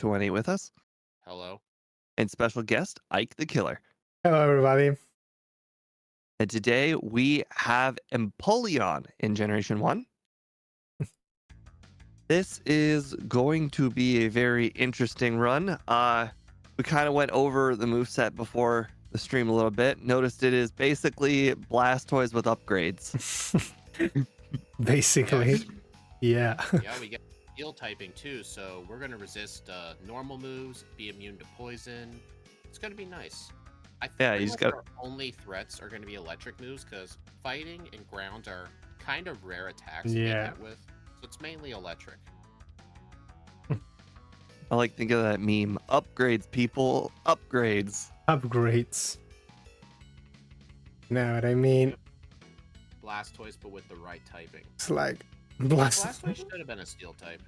20 with us, Hello. and special guest, Ike the Killer. Hello, everybody. And today we have Empoleon in Generation 1. This is going to be a very interesting run. We kind of went over the moveset before the stream a little bit. Noticed it is basically Blastoise with upgrades. Basically, yeah. Yeah, we get steel typing too, so we're gonna resist normal moves, be immune to poison. It's gonna be nice. Yeah, pretty you just much got- our only threats are gonna be electric moves because fighting and ground are kind of rare attacks to Yeah. get hit with. So it's mainly electric. I like think of that meme. Upgrades, people. Upgrades. Upgrades. Know what I mean? Blastoise, but with the right typing. It's like blast. Blastoise should have been a steel type.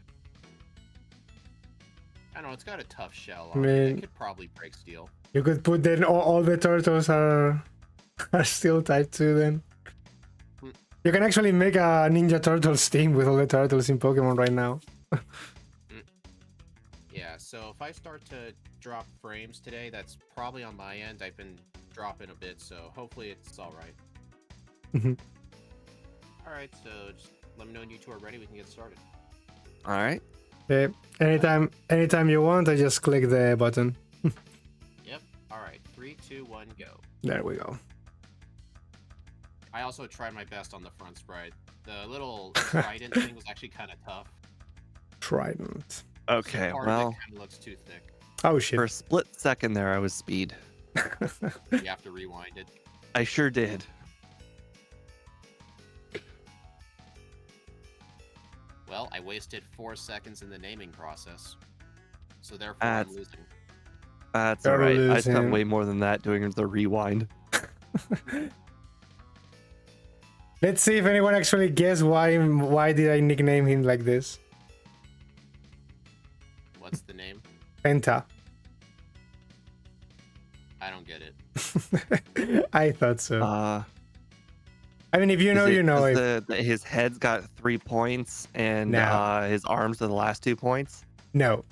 I don't know, it's got a tough shell I on it. mean- It could probably break steel. You could put then all the turtles are still type 2 then. Hmm. You can actually make a Ninja Turtles team with all the turtles in Pokemon right now. Yeah, so if I start to drop frames today, that's probably on my end. I've been dropping a bit, so hopefully it's alright. Mhm. Alright, so just let me know when you two are ready, we can get started. All right. Okay. Anytime you want, I just click the button. Yep, alright. 3, 2, 1, go. There we go. I also tried my best on the front sprite. The little trident thing was actually kind of tough. Trident. Okay, So part well, of it kind of looks too thick. Oh shit. for a split second there, I was speed. You have to rewind it. I sure did. Well, I wasted 4 seconds in the naming process. So therefore That's- I'm losing. That's You're all right. I spent losing. way more than that doing the rewind. Let's see if anyone actually guess why did I nickname him like this. What's the name? Penta. I don't get it. I thought so. I mean, if you Is know, it you know. 'cause his head's got 3 points and No. his arms are the last 2 points. No.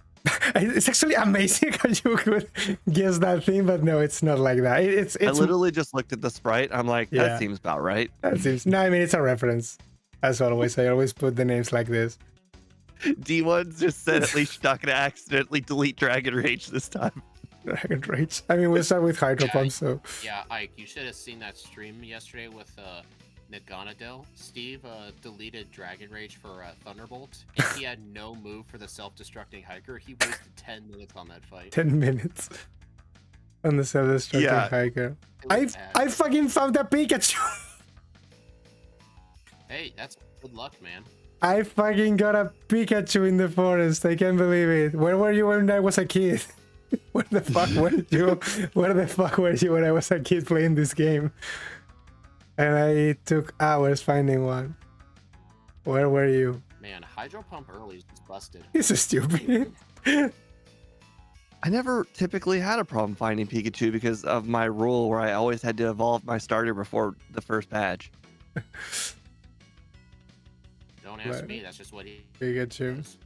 It's actually amazing how you could guess that thing, but no, it's not like that. It's I literally just looked at the sprite. I'm like, Yeah. that seems about right. that seems, no, I mean, it's a reference. As always, I always put the names like this. D1 just said at least you're not going to accidentally delete Dragon Rage this time. Dragon Rage. I mean, we'll start with Hydro Yeah. Pump, so. Yeah, Ike, you should have seen that stream yesterday with Naganadel. Steve deleted Dragon Rage for Thunderbolt, and he had no move for the self-destructing hiker. He wasted 10 minutes on that fight. 10 minutes on the self-destructing Yeah. hiker. It was I bad. fucking found a Pikachu. Hey, that's good luck, man. I fucking got a Pikachu in the forest. I can't believe it. Where were you when I was a kid? Where the fuck were you? Where the fuck were you when I was a kid playing this game? And I took hours finding one. Where were you? Man, Hydro Pump early is just busted. This is stupid. I never typically had a problem finding Pikachu because of my rule where I always had to evolve my starter before the first badge. Don't ask Right. me, that's just what he Pikachu. does.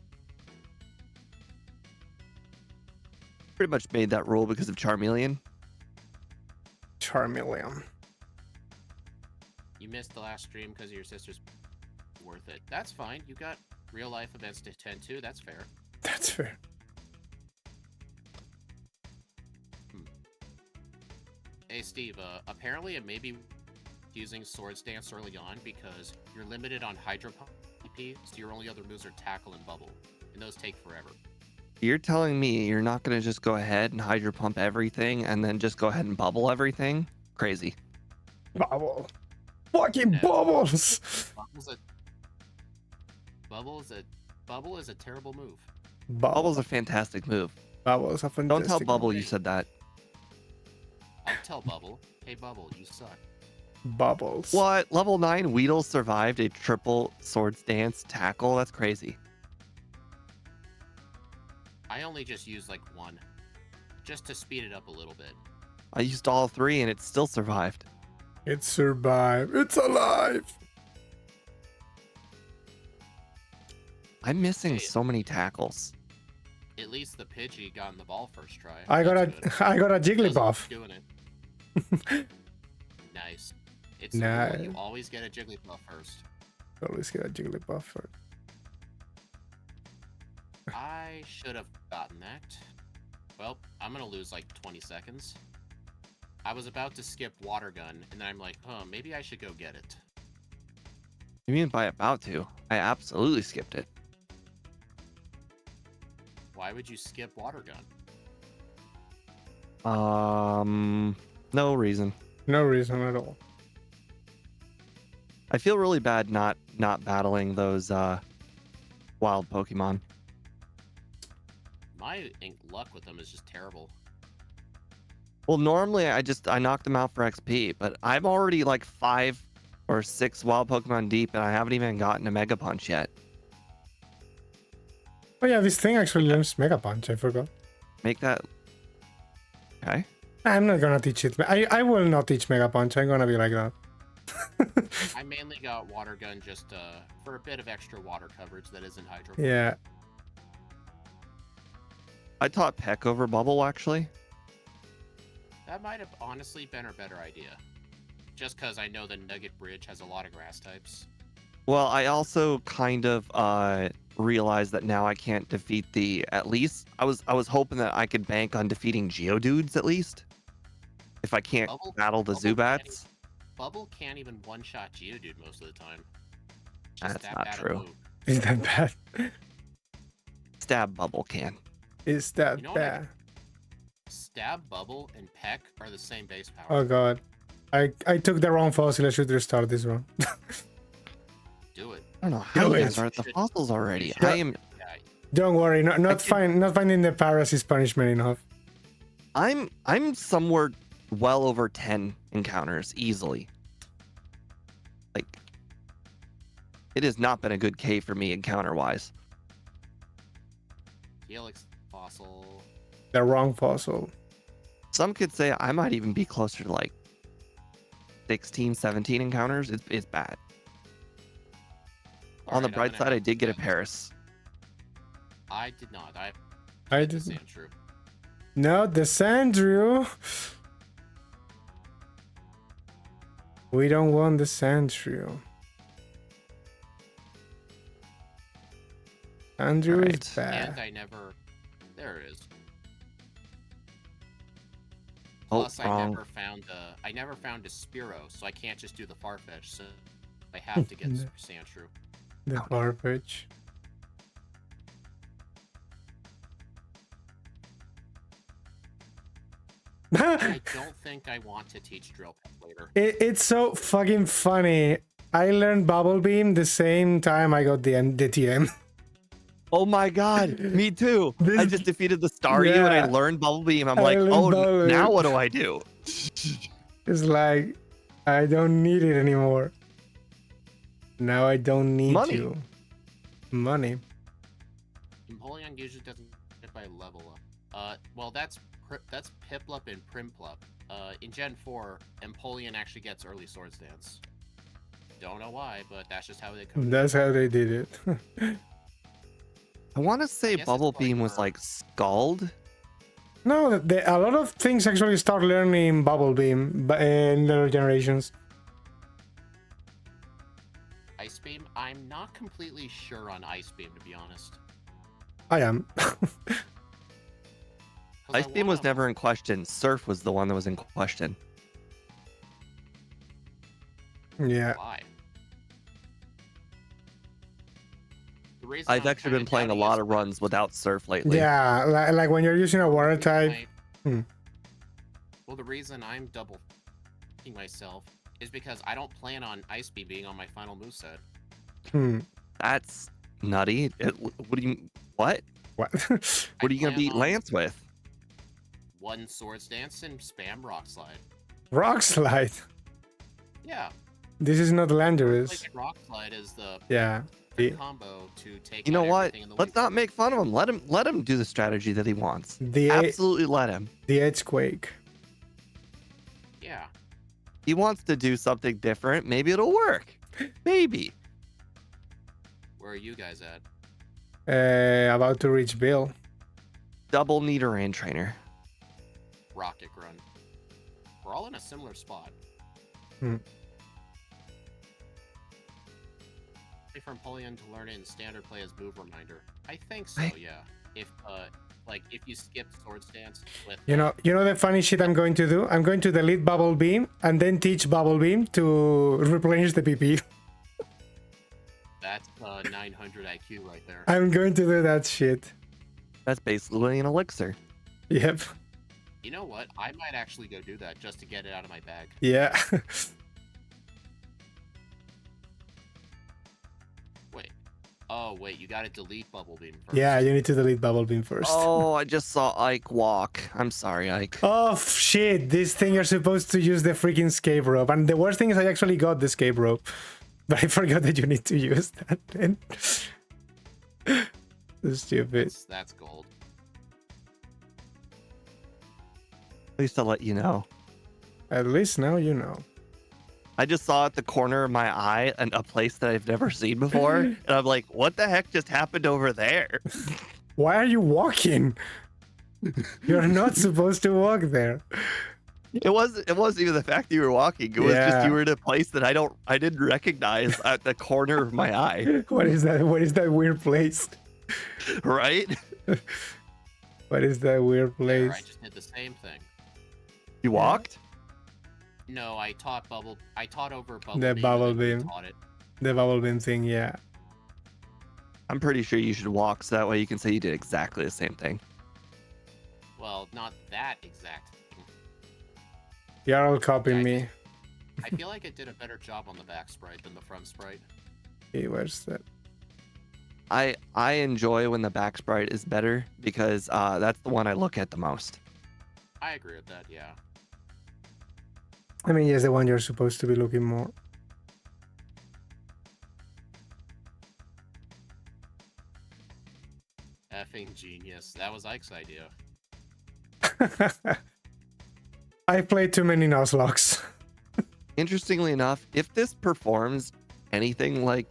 Pretty much made that rule because of Charmeleon. Charmeleon. You missed the last stream because your sister's worth it. That's fine. You got real life events to attend to. That's fair. That's fair. Hey, Steve, apparently it may be using Swords Dance early on because you're limited on Hydro Pump PP, so your only other moves are Tackle and Bubble, and those take forever. You're telling me you're not going to just go ahead and Hydro Pump everything and then just go ahead and bubble everything? Crazy. Bubble. Fucking No. bubbles. Bubble is a terrible move. Bubble's a fantastic move. Bubbles. A Don't tell fantastic Bubble move. you said that. I'll tell Bubble, hey Bubble, you suck. Bubbles. What? Level 9 Weedle survived a triple Swords Dance tackle? That's crazy. I only just used like one, just to speed it up a little bit. I used all 3 and it still survived. It survived. It's alive. I'm missing Hey. so many tackles. At least the Pidgey got in the ball first try. I got That's good. a I got a Doesn't Jigglypuff. keep doing it. Nice. It's the rule. You Nice. always get a Jigglypuff first. Always get a Jigglypuff first. I should have gotten that. Well, I'm gonna lose like 20 seconds. I was about to skip Water Gun, and then I'm like, huh, maybe I should go get it. You mean by about to? I absolutely skipped it. Why would you skip Water Gun? No reason. No reason at all. I feel really bad not battling those wild Pokemon. My luck with them is just terrible. Well, normally I knocked them out for XP, but I'm already like 5 or 6 wild Pokemon deep, and I haven't even gotten a Mega Punch yet. Oh yeah, this thing actually learns Mega Punch. I forgot. Make that. Okay. I'm not gonna teach it. I will not teach Mega Punch. I'm gonna be like that. I mainly got Water Gun just for a bit of extra water coverage that isn't Hydro. Yeah. I taught Peck over Bubble, actually. That might have honestly been a better idea. Just because I know the Nugget Bridge has a lot of grass types. Well, I also kind of realized that now I can't defeat the. At least I was hoping that I could bank on defeating Geodudes at least. If I can't battle the Zubats. Bubble can't even one-shot Geodude most of the time. That's not true. Is that bad? Stab Bubble can. Is that You know bad? Stab, Bubble, and Peck are the same base power. Oh god. I took the wrong fossil. I should restart this one. Do it. I don't know how Do you it. guys are at the fossils already. Yeah. I am. Yeah, Don't worry, not finding the paras is punishment enough. I'm somewhere well over 10 encounters easily. Like, it has not been a good cave for me encounter wise. Helix Fossil. The wrong fossil. Some could say I might even be closer to like 16, 17 encounters. It's bad. On the Alright, I'm bright gonna side, I have did get a to- Paris. I did not. I The did. Sandshrew. No, the Sandrew. We don't want the Sandshrew. Andrew is Alright. And bad. I never. There it is. Oh, Plus, wrong. I never found a Spearow, so I can't just do the Farfetch. So I have to get No. Sandshrew. The Farfetch. I don't think I want to teach Drill Peck later. It's so fucking funny. I learned Bubble Beam the same time I got the TM. Oh my god, me too. This- I just defeated the Staryu and I Yeah. learned Bubble Beam. I'm I like, learned oh, Bubble now Beam. what do I do? It's like, I don't need it anymore. Now I don't need Money. you. Money. Empoleon usually doesn't get by level up. Well, that's Piplup and Primplup. In Gen 4, Empoleon actually gets early Swords Dance. Don't know why, but that's just how they come. That's how they did it. I want to say guess Bubble it's like Beam was for- like Scald. No, a lot of things actually start learning Bubble Beam in later generations. Ice Beam? I'm not completely sure on Ice Beam, to be honest. I am. 'Cause Ice I Beam was wanna- never in question. Surf was the one that was in question. Yeah. Why? The reason I've I'm actually kinda been playing a doubting lot is of runs without Surf lately. Yeah, like when you're using a water type. Hmm. Well, the reason I'm double myself is because I don't plan on Ice Beam being on my final moveset. Hmm. That's nutty. What do you? What? What? What are you gonna plan beat on- Lance with? One Swords Dance and spam Rock Slide. Rock Slide. Yeah. This is not Landorus. Like Rock Slide is the Yeah. combo to take. You know out what? everything in the Let's weak not make fun of him. Let him do the strategy that he wants. The Absolutely let him. the Edgequake. Yeah. He wants to do something different. Maybe it'll work. Maybe. Where are you guys at? About to reach Bill. double Nidoran trainer. Rocket Grunt. We're all in a similar spot. Hmm. Wait for Empoleon to learn it in standard play as move reminder. I think so, yeah. If if you skip Sword Stance with You know the funny shit I'm going to do? I'm going to delete Bubble Beam and then teach Bubble Beam to replenish the PP. that's 900 IQ right there. I'm going to do that shit. That's basically an elixir. Yep. You know what? I might actually go do that just to get it out of my bag. Yeah. Wait. Oh, wait, you gotta delete Bubble Beam first. Yeah, you need to delete Bubble Beam first. Oh, I just saw Ike walk. I'm sorry, Ike. Oh shit, this thing you're supposed to use the freaking escape rope. And the worst thing is I actually got the escape rope. But I forgot that you need to use that then. Stupid. That's gold. At least I'll let you know. At least now you know. I just saw at the corner of my eye a place that I've never seen before, and I'm like, what the heck just happened over there? Why are you walking? You're not supposed to walk there. It wasn't even the fact that you were walking. It was just Yeah. you were in a place that I didn't recognize at the corner of my eye. What is that? What is that weird place? Right? What is that weird There, place? I just did the same thing. You walked? No, I taught over Bubble The Beam. Bubble and then you Beam. taught it. The Bubble Beam thing, yeah. I'm pretty sure you should walk so that way you can say you did exactly the same thing. Well, not that exact thing. You're all copying Yeah, me. I feel like it did a better job on the back sprite than the front sprite. Hey, where's that? I enjoy when the back sprite is better because that's the one I look at the most. I agree with that, yeah. I mean, yes, the one you're supposed to be looking more. Effing genius. That was Ike's idea. I played too many Nuzlocks. Interestingly enough, if this performs anything like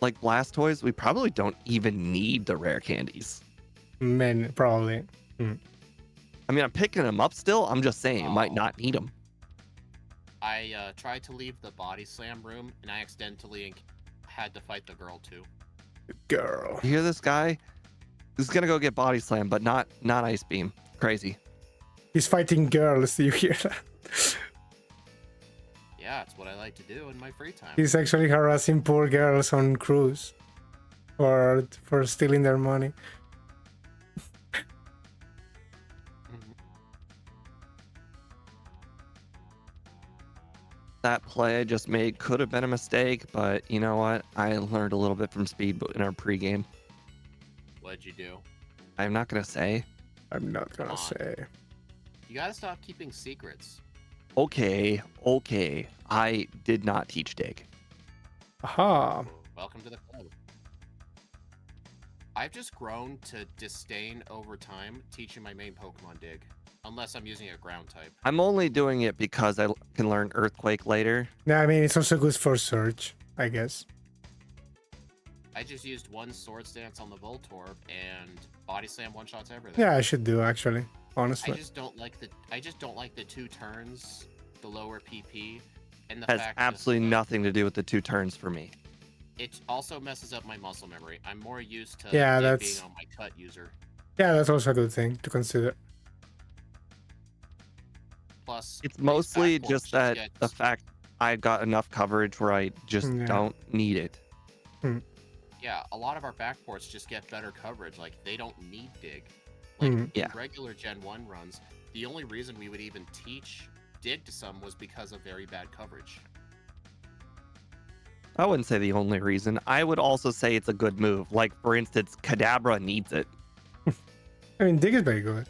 Blastoise, we probably don't even need the rare candies. Men, probably. I mean, I'm picking them up still. I'm just saying, might not need them. I tried to leave the body slam room, and I accidentally had to fight the girl too. Girl. You hear this guy? He's gonna go get body slam, but not ice beam. Crazy. He's fighting girls. Do you hear that? Yeah, it's what I like to do in my free time. He's actually harassing poor girls on cruise for stealing their money. That play I just made could have been a mistake, but you know what? I learned a little bit from Speed in our pregame. What'd you do? I'm not gonna say. I'm not Come gonna on. say. You gotta stop keeping secrets. Okay. I did not teach Dig. Aha. Welcome to the club. I've just grown to disdain over time teaching my main Pokemon Dig. Unless I'm using a ground type. I'm only doing it because I can learn Earthquake later. No, I mean, it's also good for search, I guess. I just used one Sword Stance on the Voltorb and Body Slam one-shots everything. Yeah, I should do, actually. I Honestly. just don't like the 2 turns, the lower PP, and the Has fact absolutely that, nothing to do with the 2 turns for me. It also messes up my muscle memory. I'm more used to Yeah, Dig that's- being on my cut user. Yeah, that's also a good thing to consider. Plus, It's base mostly backboard just that gets- the fact I got enough coverage where I just Yeah. don't need it. Yeah, a lot of our backports just get better coverage. Like, they don't need Dig. Like, Mhm. in Yeah. regular Gen 1 runs, the only reason we would even teach Dig to some was because of very bad coverage. I wouldn't say the only reason. I would also say it's a good move. Like, for instance, Kadabra needs it. I mean, Dig is very good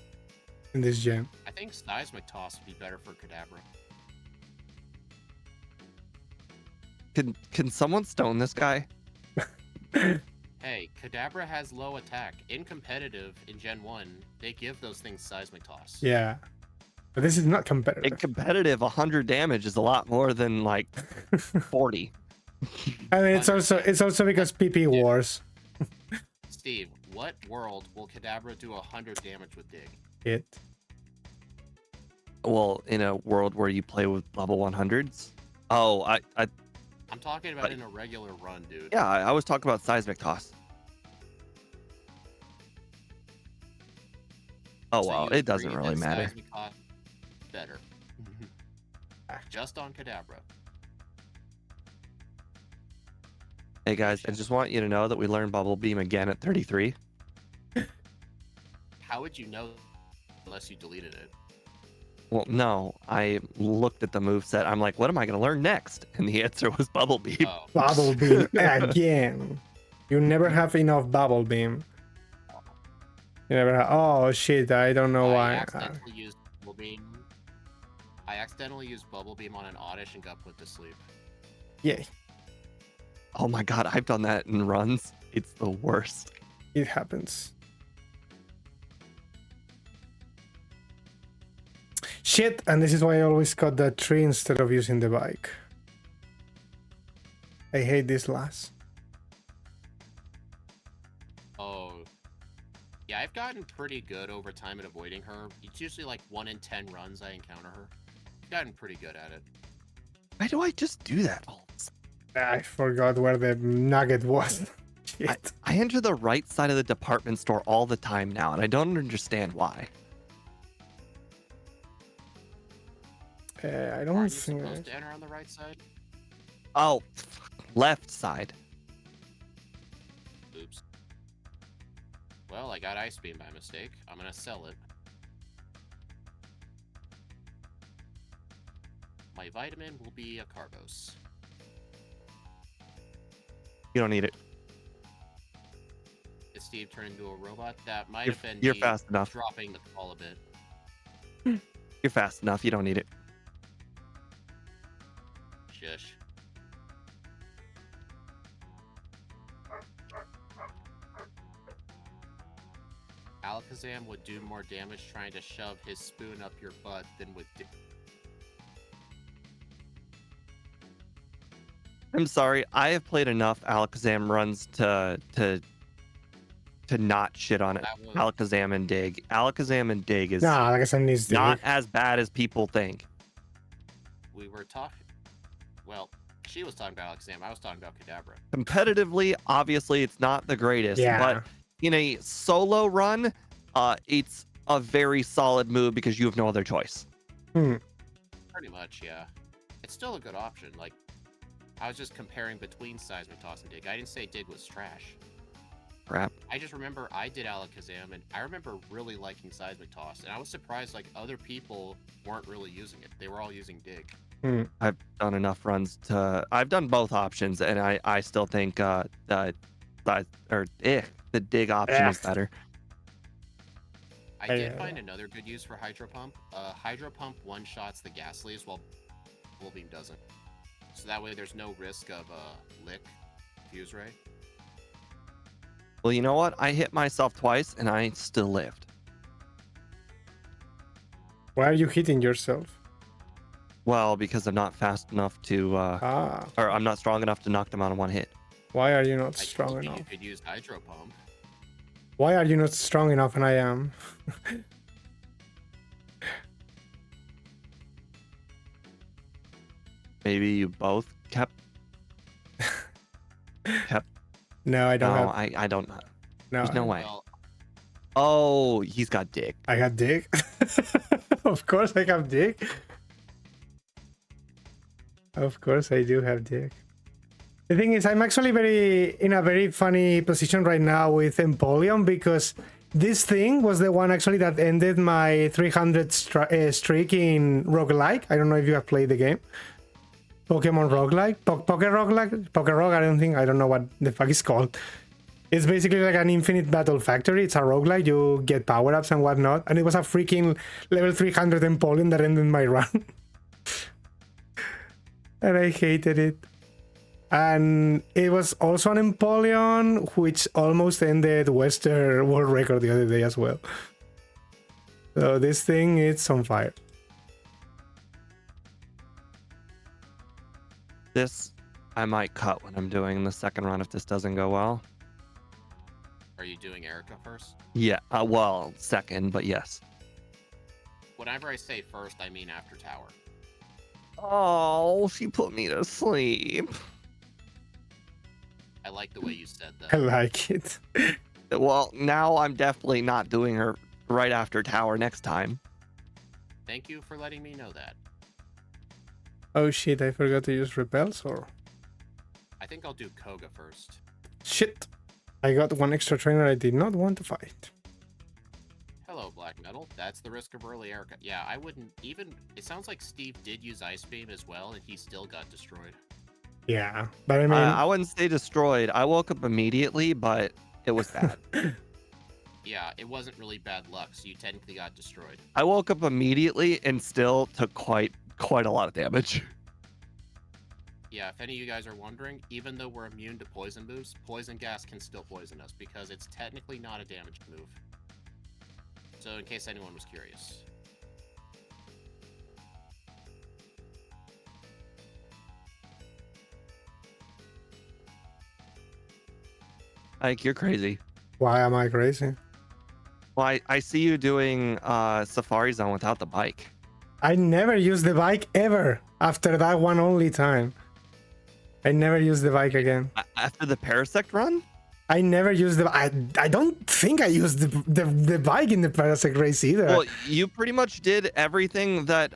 in this gen. I think Seismic Toss would be better for Kadabra. Can someone stone this guy? Hey, Kadabra has low attack. In competitive, in Gen 1, they give those things Seismic Toss. Yeah. But this is not In competitive. competitive, 100 damage is a lot more than like 40. I mean, it's also because PP wars. Steve, what world will Kadabra do 100 damage with Dig? It. Well, in a world where you play with level 100s. Oh, I'm talking about in a regular run, dude. yeah, I was talking about seismic toss. Oh So well, you it doesn't agree really that matter. Seismic Toss better. Just on Kadabra. Hey guys, I just want you to know that we learned Bubble Beam again at 33. How would you know unless you deleted it? Well, no, I looked at the move set. I'm like, what am I going to learn next? And the answer was Bubble Beam. Oh, Bubble beam again. You never have enough bubble beam. You never have. Oh shit! I don't know I why. accidentally used Bubble Beam. I accidentally used Bubble Beam on an Oddish and got put to sleep. Yeah, Oh my god, I've done that in runs. It's the worst. it happens. Shit, and this is why I always cut that tree instead of using the bike. I hate this lass. Oh. Yeah, I've gotten pretty good over time at avoiding her. It's usually like 1 in 10 runs I encounter her. I've gotten pretty good at it. Why do I just do that all the time? I forgot where the nugget was. Shit. I enter the right side of the department store all the time now, and I don't understand why. I Aren't don't you think. supposed to enter on the right side? Oh, left side. Oops. Well, I got Ice Beam by mistake. I'm gonna sell it. My vitamin will be a Carbos. You don't need it. Did Steve turn into a robot? That might You're- have been you're me fast enough. dropping the call a bit. You're fast enough. You don't need it. Shush. Alakazam would do more damage trying to shove his spoon up your butt than with I'm sorry. I have played enough Alakazam runs to not shit on it. That was- Alakazam and Dig. Alakazam and Dig is Nah, like I said, needs not to. as bad as people think. we were talking. Well, she was talking about Alakazam. I was talking about Kadabra. Competitively, obviously, it's not the greatest, Yeah. but in a solo run, it's a very solid move because you have no other choice. Pretty much, yeah. It's still a good option. Like, I was just comparing between Seismic Toss and Dig. I didn't say Dig was trash. Crap. I just remember I did Alakazam, and I remember really liking Seismic Toss, and I was surprised like other people weren't really using it. They were all using Dig. I've done enough runs to. I've done both options, and I still think the Dig option is better. I did find another good use for Hydro Pump. Hydro Pump one-shots the gas leaves while Bubble Beam doesn't. So that way there's no risk of Lick, Fuse Ray. Well, you know what? I hit myself twice, and I still lived. Why are you hitting yourself? Well, because I'm not fast enough to, or I'm not strong enough to knock them out in one hit. Why are you not I strong told you enough? you could use Hydro Pump. Why are you not strong enough and I am? Maybe you both kept. No, I don't No, have. I don't. No, There's no way. Well, Oh, he's got Dig. I got dick. Of course, I have dick. Of course, I do have dick. The thing is, I'm actually in a very funny position right now with Empoleon because this thing was the one actually that ended my 300 streak in roguelike. I don't know if you have played the game. Pokemon roguelike, Poké roguelike, Poké Rogue. I don't know what the fuck it's called. It's basically like an infinite battle factory. It's a roguelike. You get power-ups and whatnot. And it was a freaking level 300 Empoleon that ended my run. And I hated it. And it was also an Empoleon which almost ended Western world record the other day as well. So this thing, it's on fire. This I might cut when I'm doing the second run if this doesn't go well. Are you doing Erica first? Yeah, well, second, but yes. Whenever I say first, I mean after tower. Oh, she put me to sleep. I like the way you said I that. like it. Well, now I'm definitely not doing her right after tower next time. Thank you for letting me know that. Oh shit, I forgot to use repels or... I think I'll do Koga first. Shit. I got one extra trainer I did not want to fight. Hello, Black Metal. That's the risk of early Erica. Yeah, I wouldn't even... It sounds like Steve did use Ice Beam as well, and he still got destroyed. Yeah, but I mean... I wouldn't say destroyed. I woke up immediately, but it was bad. Yeah, it wasn't really bad luck, so you technically got destroyed. I woke up immediately and still took quite a lot of damage. Yeah, if any of you guys are wondering, even though we're immune to poison moves, poison gas can still poison us because it's technically not a damaged move. So in case anyone was curious. Like, you're crazy. Why am I crazy? Well, I see you doing Safari Zone without the bike. I never used the bike ever after that one only time. I never used the bike again. After the Parasect run? I never used the... I don't think I used the bike in the Parasect race either. Well, you pretty much did everything that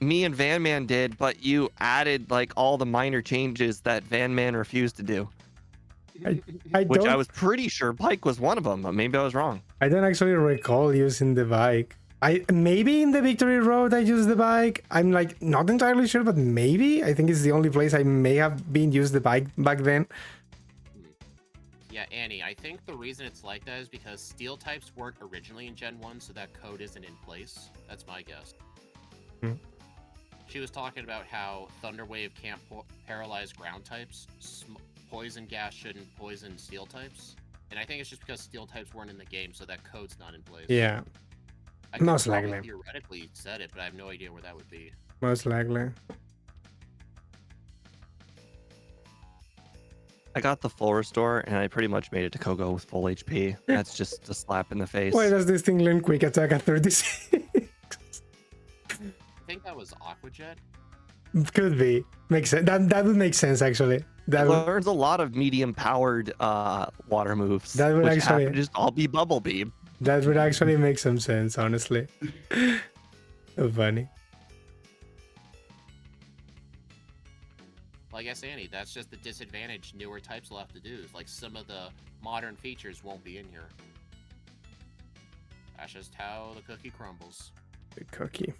me and Van Man did, but you added like all the minor changes that Van Man refused to do. Which I was pretty sure bike was one of them, but maybe I was wrong. I don't actually recall using the bike. Maybe in the Victory Road I used the bike. I'm like not entirely sure, but maybe. I think it's the only place I may have been used the bike back then. Yeah, Annie, I think the reason it's like that is because steel types weren't originally in Gen 1, so that code isn't in place. That's my guess. Hmm. She was talking about how Thunder Wave can't paralyze ground types. Poison gas shouldn't poison steel types. And I think it's just because steel types weren't in the game, so that code's not in place. Yeah. I could Most probably likely. theoretically said it, but I have no idea where that would be. Most likely. I got the full restore, and I pretty much made it to Kogo with full HP. That's just a slap in the face. Why does this thing learn quick attack at 36? I think that was Aqua Jet. Could be. Makes sense. That would make sense actually. That It would, learns a lot of medium-powered water moves. That would which actually- happen to just all be Bubble Beam. that would actually make some sense, honestly. Funny. Well, I guess, Annie, that's just the disadvantage newer types will have to do. Is like some of the modern features won't be in here. That's just how the cookie crumbles. The cookie.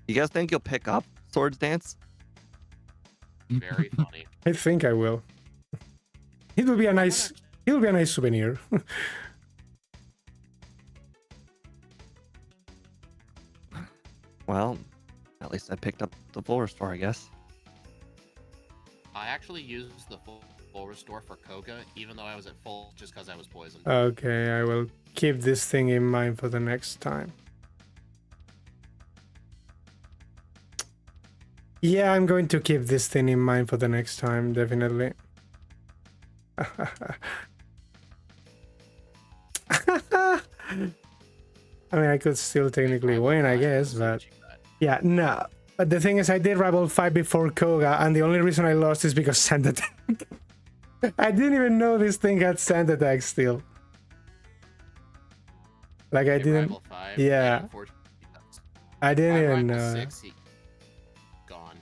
You guys think you'll pick up Swords Dance? Very funny. I think I will. It will be a nice. It will be a nice souvenir. Well, at least I picked up the full restore, I guess. I actually used the full restore for Koga, even though I was at full, just because I was poisoned. Okay, I will keep this thing in mind for the next time. Yeah, I'm going to keep this thing in mind for the next time, definitely. I mean, I could still technically win, I guess, but... Yeah, no. But the thing is, I did Rival 5 before Koga, and the only reason I lost is because Sand Attack. I didn't even know this thing had Sand Attack still. Like, I didn't... Rival 5, yeah. unfortunately, I didn't even Rival know. 6, gone.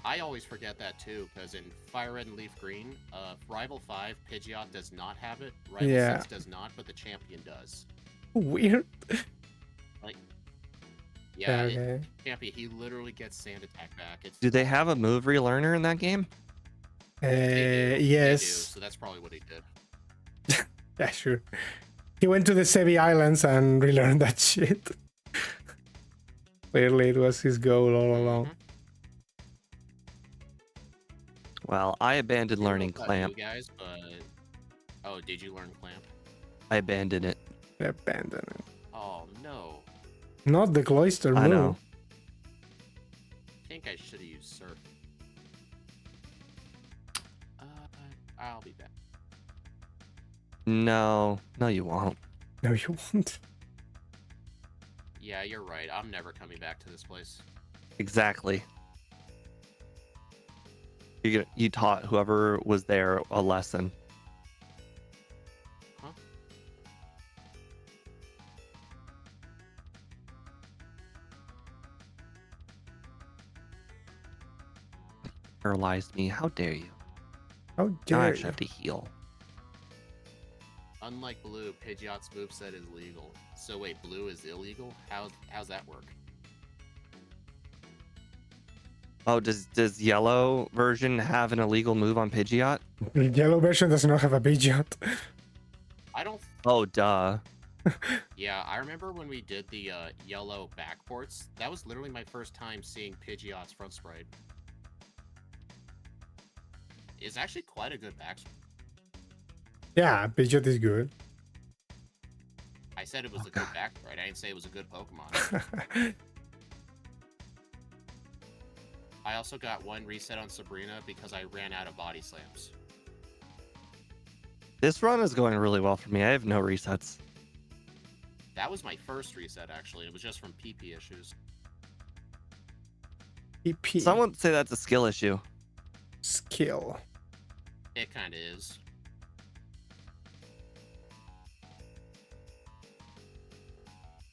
I always forget that too, because in Fire Red and Leaf Green, Rival 5, Pidgeot does not have it, Rival Yeah. 6 does not, but the champion does. Weird. Like, yeah, Okay. champion, he literally gets Sand Attack back. It's Do they have a move relearner in that game? they do, Yes. so that's probably what he did. Yeah, sure. He went to the Sevi Islands and relearned that shit. Clearly, it was his goal all along. Well, I abandoned learning About Clamp. You guys, but... Oh, did you learn Clamp? I abandoned it. Abandon it. Oh, no. Not the Cloister I move. know. I think I should have used Surf. I'll be back. No, you won't. No, you won't. Yeah, you're right. I'm never coming back to this place. Exactly. You taught whoever was there a lesson. Huh? Paralyzed me. How dare you? How Now I dare actually you? have to heal. Unlike Blue, Pidgeot's moveset is legal. So wait, Blue is illegal? How's that work? Oh, does yellow version have an illegal move on Pidgeot? The yellow version does not have a Pidgeot. I don't. Oh, duh. Yeah, I remember when we did the yellow backports. That was literally my first time seeing Pidgeot's front sprite. It's actually quite a good back. Yeah, Pidgeot is good. I said it was Oh, a good God. back sprite. I didn't say it was a good Pokemon. I also got one reset on Sabrina because I ran out of body slams. This run is going really well for me. I have no resets. That was my first reset, actually. It was just from PP issues. EP Someone would say that's a skill issue. skill. It kind of is.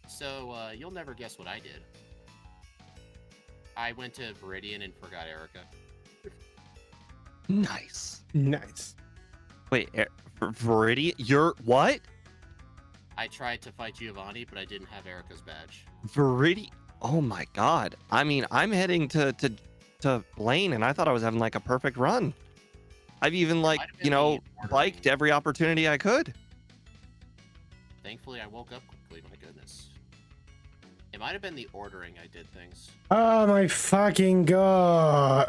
So, you'll never guess what I did. I went to Viridian and forgot Erica. Nice. Nice. Wait, Viridian? You're what? I tried to fight Giovanni, but I didn't have Erica's badge. Viridian? Oh my God. I mean, I'm heading to Blaine, and I thought I was having like a perfect run. I've even like, might have been you know, the ordering. biked every opportunity I could. Thankfully, I woke up quickly, my goodness. It might have been the ordering I did things. Oh my fucking god.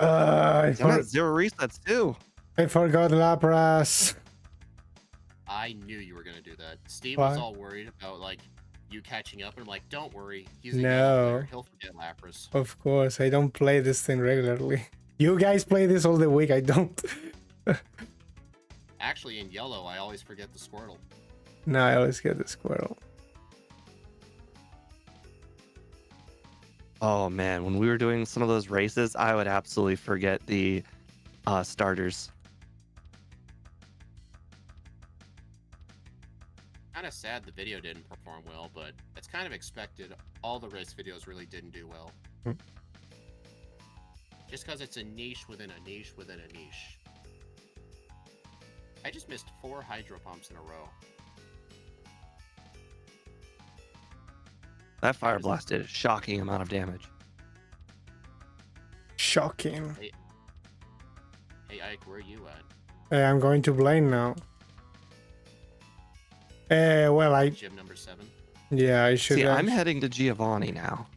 I'm at 0 resets too. I forgot Lapras. I knew you were gonna do that. Steve Why? was all worried about, like, you catching up, and I'm like, don't worry. He's a No. yellow player. He'll forget Lapras. Of course, I don't play this thing regularly. You guys play this all the week, I don't. Actually, in yellow, I always forget the Squirtle. No, I always get the Squirtle. Oh man, when we were doing some of those races, I would absolutely forget the starters. Kind of sad the video didn't perform well, but it's kind of expected. All the race videos really didn't do well. Hmm. Just because it's a niche within a niche within a niche. I just missed 4 Hydro Pumps in a row. That Fire Blast did a shocking amount of damage. Shocking. Hey Ike, where are you at? Hey, I'm going to Blaine now. Well, Gym number 7? yeah, I should See, have I'm heading to Giovanni now.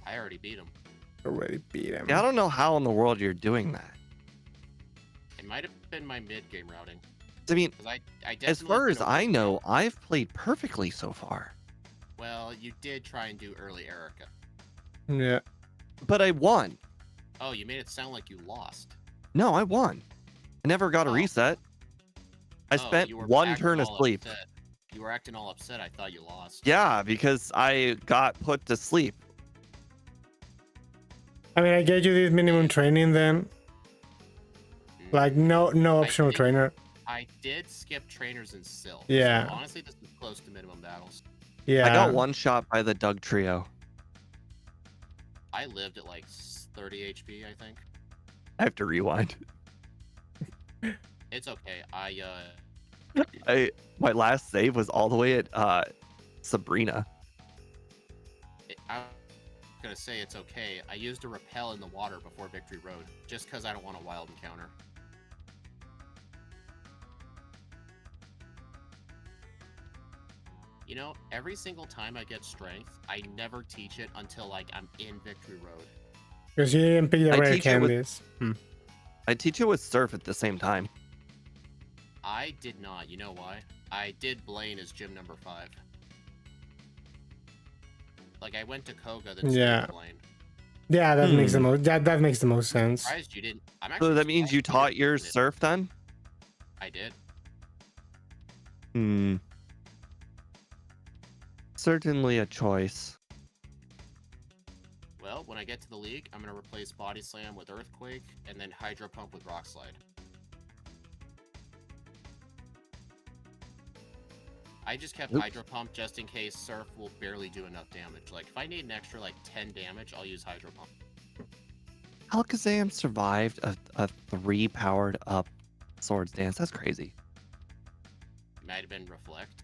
I already beat him. already beat him. Yeah, I don't know how in the world you're doing that. It might have been my mid-game routing. I mean, 'Cause I definitely as far as could've I won. know, I've played perfectly so far. Well, you did try and do early Erica. Yeah. But I won. Oh, you made it sound like you lost. No, I won. I never got a Oh. reset. I Oh, spent you were one acting turn all asleep. upset. You were acting all upset. I thought you lost. Yeah, because I got put to sleep. I mean, I gave you this minimum training then. Mm. Like, no optional did- trainer. I did skip trainers and Silph. Yeah. So honestly, this is close to minimum battles. Yeah. I got one shot by the Doug trio. I lived at like 30 HP, I think. I have to rewind. It's okay. My last save was all the way at Sabrina. I'm gonna say it's okay. I used a repel in the water before Victory Road, just because I don't want a wild encounter. You know, every single time I get strength, I never teach it until like I'm in Victory Road. Because you didn't pick the I rare teach it with- candies. I teach it with Surf at the same time. I did not. You know why? I did Blaine as gym number 5. Like I went to Koga, then Yeah. skipped Blaine. Yeah, that makes the most. That makes the most sense. Surprised you didn't. I'm So actually that means you surprised taught your didn't. Surf then? I did. Hmm. Certainly a choice. Well, when I get to the league, I'm going to replace Body Slam with Earthquake, and then Hydro Pump with Rock Slide. I just kept Oops. Hydro Pump just in case Surf will barely do enough damage. Like, if I need an extra, like, 10 damage, I'll use Hydro Pump. Alakazam survived a 3 powered up Swords Dance. That's crazy. Might have been Reflect.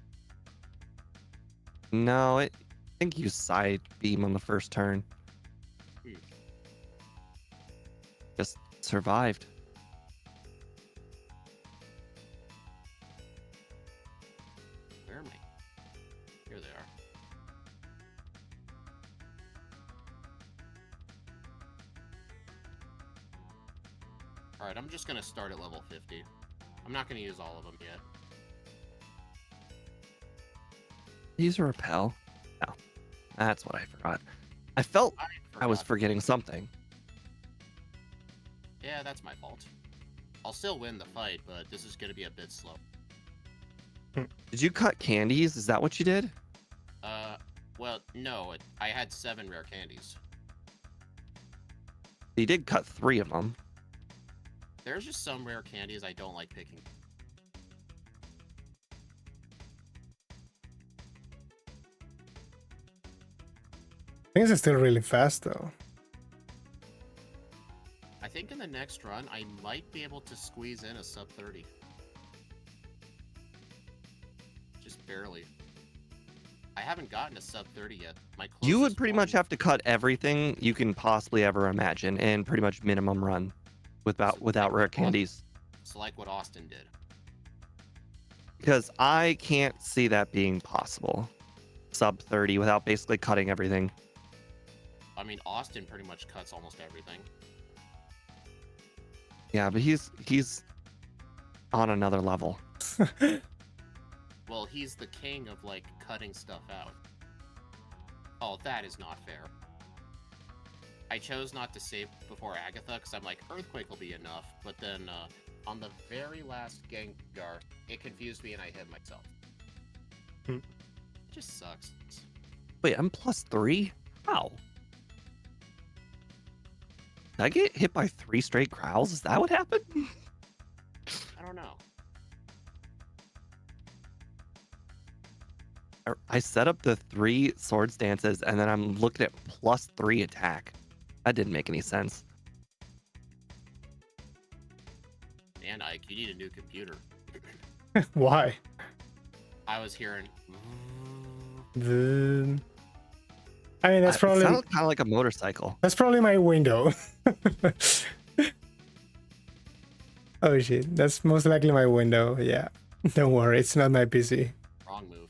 No, I think you side beam on the first turn. Just survived. Where am I? Here they are. Alright, I'm just going to start at level 50. I'm not going to use all of them yet. Use a repel. No, that's what I forgot. I felt I was forgot. forgetting something. Yeah, that's my fault. I'll still win the fight, but this is going to be a bit slow. Did you cut candies? Is that what you did? Well, no. I had 7 rare candies. You did cut 3 of them. There's just some rare candies I don't like picking. Things are still really fast though. I think in the next run, I might be able to squeeze in a sub 30. Just barely. I haven't gotten a sub 30 yet. You would pretty much have to cut everything you can possibly ever imagine and pretty much minimum run without rare candies. So like what Austin did. Because I can't see that being possible. Sub 30 without basically cutting everything. I mean, Austin pretty much cuts almost everything. Yeah, but he's on another level. Well, he's the king of, like, cutting stuff out. Oh, that is not fair. I chose not to save before Agatha, because I'm like, Earthquake will be enough. But then, on the very last Gengar, it confused me and I hit myself. It just sucks. Wait, I'm +3? How? Did I get hit by 3 straight growls? Is that what happened? I don't know. I set up the 3 swords dances and then I'm looking at +3 attack. That didn't make any sense. Man, Ike, you need a new computer. Why? I was hearing... I mean, that's probably It sounded kind of like a motorcycle. that's probably my window. Oh shit, that's most likely my window. Yeah, don't worry, it's not my PC. Wrong move.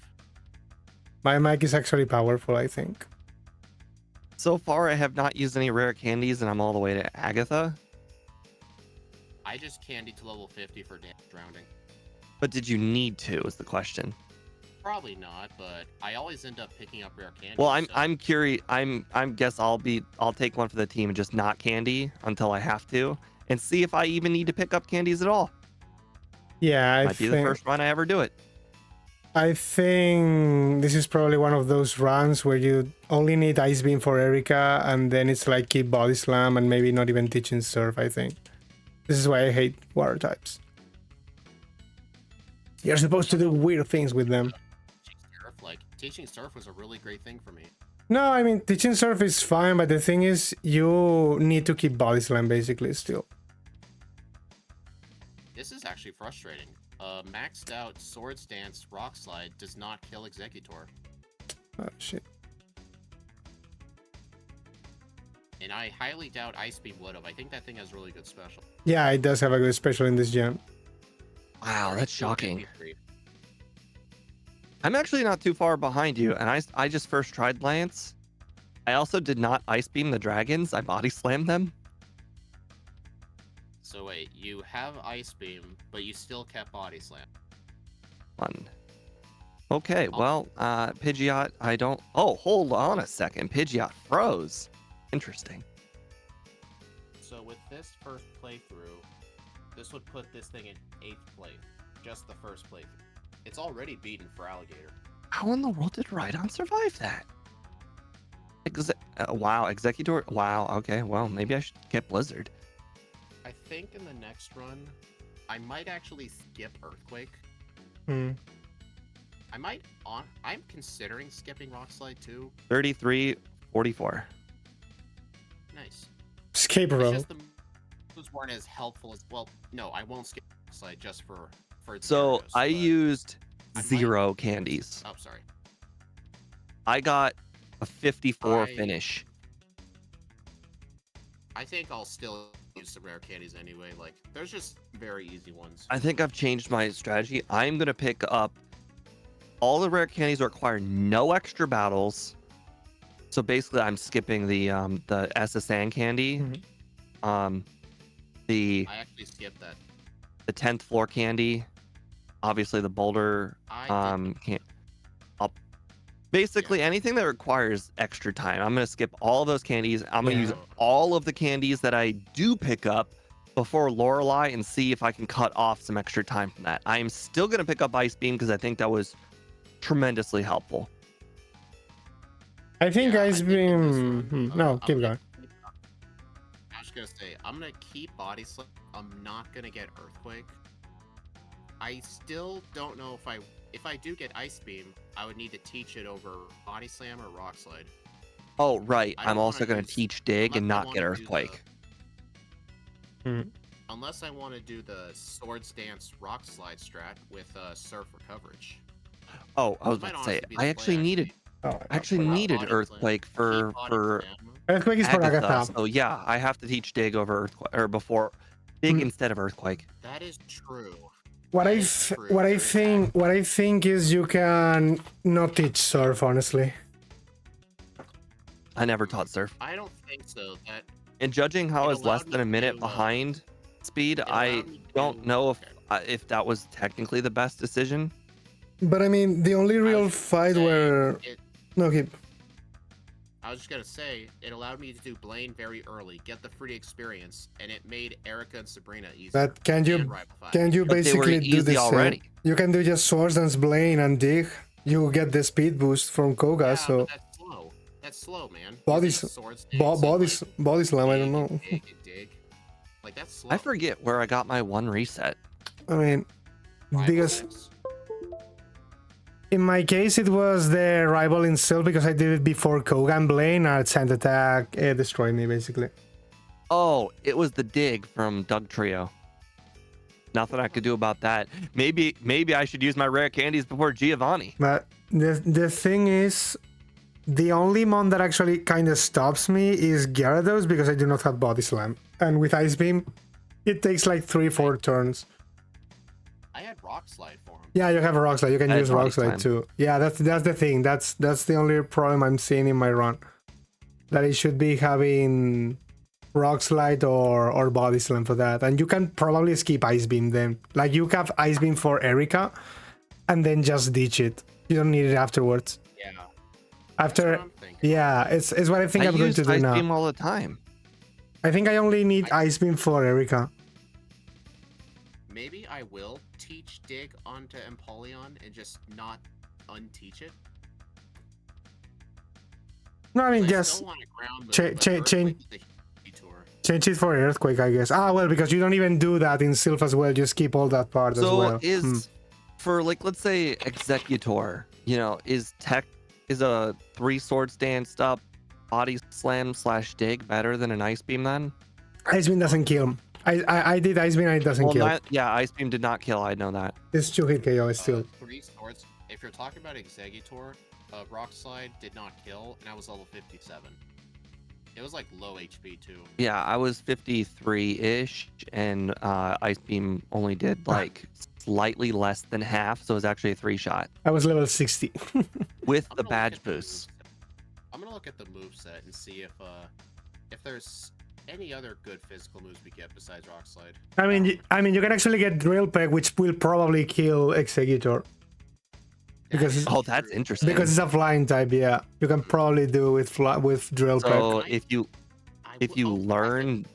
My mic is actually powerful, I think. So far, I have not used any rare candies and I'm all the way to Agatha. I just candied to level 50 for damage rounding. But did you need to is the question. Probably not, but I always end up picking up rare candies. Well, so- I'm curious. I'm guess I'll take one for the team and just not candy until I have to, and see if I even need to pick up candies at all. Yeah, Might be the first run I ever do it. I think this is probably one of those runs where you only need Ice Beam for Erika, and then it's like keep Body Slam and maybe not even Teaching Surf, I think. This is why I hate water types. You're supposed to do weird things with them. Teaching Surf was a really great thing for me. No, I mean, Teaching Surf is fine, but the thing is, you need to keep Body Slam basically still. This is actually frustrating. Maxed out Swords Dance Rock Slide does not kill Executor. Oh, shit. And I highly doubt Ice Beam would have. I think that thing has really good special. Yeah, it does have a good special in this gen. Wow, that's shocking. I'm actually not too far behind you, and I just first tried Lance. I also did not Ice Beam the dragons. I Body Slammed them. So wait, you have Ice Beam, but you still kept Body Slam. Fun. Okay, well, Pidgeot, I don't... Oh, hold on a second. Pidgeot froze. Interesting. So with this first playthrough, this would put this thing in 8th place. just the first playthrough. It's already beaten for Alligator. How in the world did Rhydon survive that? Wow, Executor. Wow. Okay. Well, maybe I should get Blizzard. I think in the next run, I might actually skip Earthquake. Hmm. I'm considering skipping Rock Slide too. 33-44. Nice. Skip It's row. just the moves weren't as helpful as well. No, I won't skip Rock Slide just for the So arrows, I but- used I might- 0 candies. Oh, sorry. I got a 54 I- finish. I think I'll still use some rare candies anyway. Like, there's just very easy ones. I think I've changed my strategy. I'm gonna pick up all the rare candies require no extra battles. So basically, I'm skipping the SSN candy, Mhm. the I actually skipped that. 10th floor candy, obviously the boulder can basically anything that requires extra time. I'm gonna skip all those candies. I'm gonna use Yeah. all of the candies that I do pick up before Lorelei and see if I can cut off some extra time from that. I'm still gonna pick up Ice Beam because I think that was tremendously helpful. I think Yeah, I Ice think in this Beam. one, No, I'm keep gonna going. I was gonna say, I'm gonna keep Body Slam. I'm not gonna get Earthquake. I still don't know if I do get Ice Beam, I would need to teach it over Body Slam or Rock Slide. Oh, right. I I'm don't also wanna gonna use- teach Dig and unless I not get wanna do Earthquake. Unless I want to do the Swords Dance Rock Slide strat with Surf for coverage. Oh, I was Might about to say, honestly be the I play, actually needed Oh, actually Put out needed Body Slam, Earthquake keep for Body Slam. Earthquake is for Agatha. Agatha. So yeah, I have to teach Dig over Earthquake or before Dig Hmm. instead of Earthquake. That is true. What That I is th- true, what I very think what I think is you can not teach surf, honestly. I never taught Surf. I don't think so. That And judging how It I was less allowed than a me minute to, behind speed, I allowed me don't to- know okay. if that was technically the best decision. But I mean, the only I real was fight saying where it- no keep. I was just gonna say it allowed me to do Blaine very early, get the free experience, and it made Erica and Sabrina easy. But can you But they were basically do easy the same? already. You can do just Swords Dance, Blaine, and Dig. You get the speed boost from Koga, Yeah, so but that's slow. That's slow, man. Body Using s- Swords bo- Dance and, body like, s- body slam. I don't dig know. and dig and dig. Like that's slow. I forget where I got my one reset. I mean, Rival because Six. in my case it was the rival itself because I did it before Koga and Blaine. Sand attack destroyed me basically. Oh, it was the Dig from Doug Trio. Nothing I could do about that. Maybe I should use my rare candies before Giovanni. But the thing is, the only mon that actually kind of stops me is Gyarados because I do not have Body Slam. And with Ice Beam, it takes like 3-4 turns. I had Rock Slide for him. Yeah, you have a Rock Slide. You can I had use Body Rock Slide Slam. too. Yeah, that's the thing. That's the only problem I'm seeing in my run. That it should be having Rock Slide or Body Slam for that. And you can probably skip Ice Beam then. Like you have Ice Beam for Erika and then just ditch it. You don't need it afterwards. Yeah. After That's what I'm thinking. yeah, it's what I think I I'm going use to do Ice now. Beam all the time. I think I only need Ice Beam for Erika. Maybe I will teach Dig onto Empoleon and just not unteach it. No, I mean I just still want a ground move, cha- but cha- Earthquake is a detour. change it for Earthquake, I guess. Ah, well, because you don't even do that in Sylph as well. You skip all that part as So well. is for like let's say Executor, is a 3 sword stance up Body Slam / Dig better than an Ice Beam then? Ice Beam doesn't kill. I did Ice Beam and it doesn't kill. Yeah, Ice Beam did not kill. I know that. It's 2-hit KO still. 3 swords. If you're talking about Executor, Rock Slide did not kill, and I was level 57. It was like low HP too. Yeah, I was 53-ish, and Ice Beam only did like slightly less than half, so it was actually a 3-shot I was level 60. with I'm the gonna look badge at the boost. moveset. I'm gonna look at the moveset and see if there's any other good physical moves we get besides Rock Slide. I mean, you can actually get Drill Peck, which will probably kill Executor. Because Oh, that's interesting. because it's a flying type, yeah. You can probably do with Drill Peck. So Peck. if you learn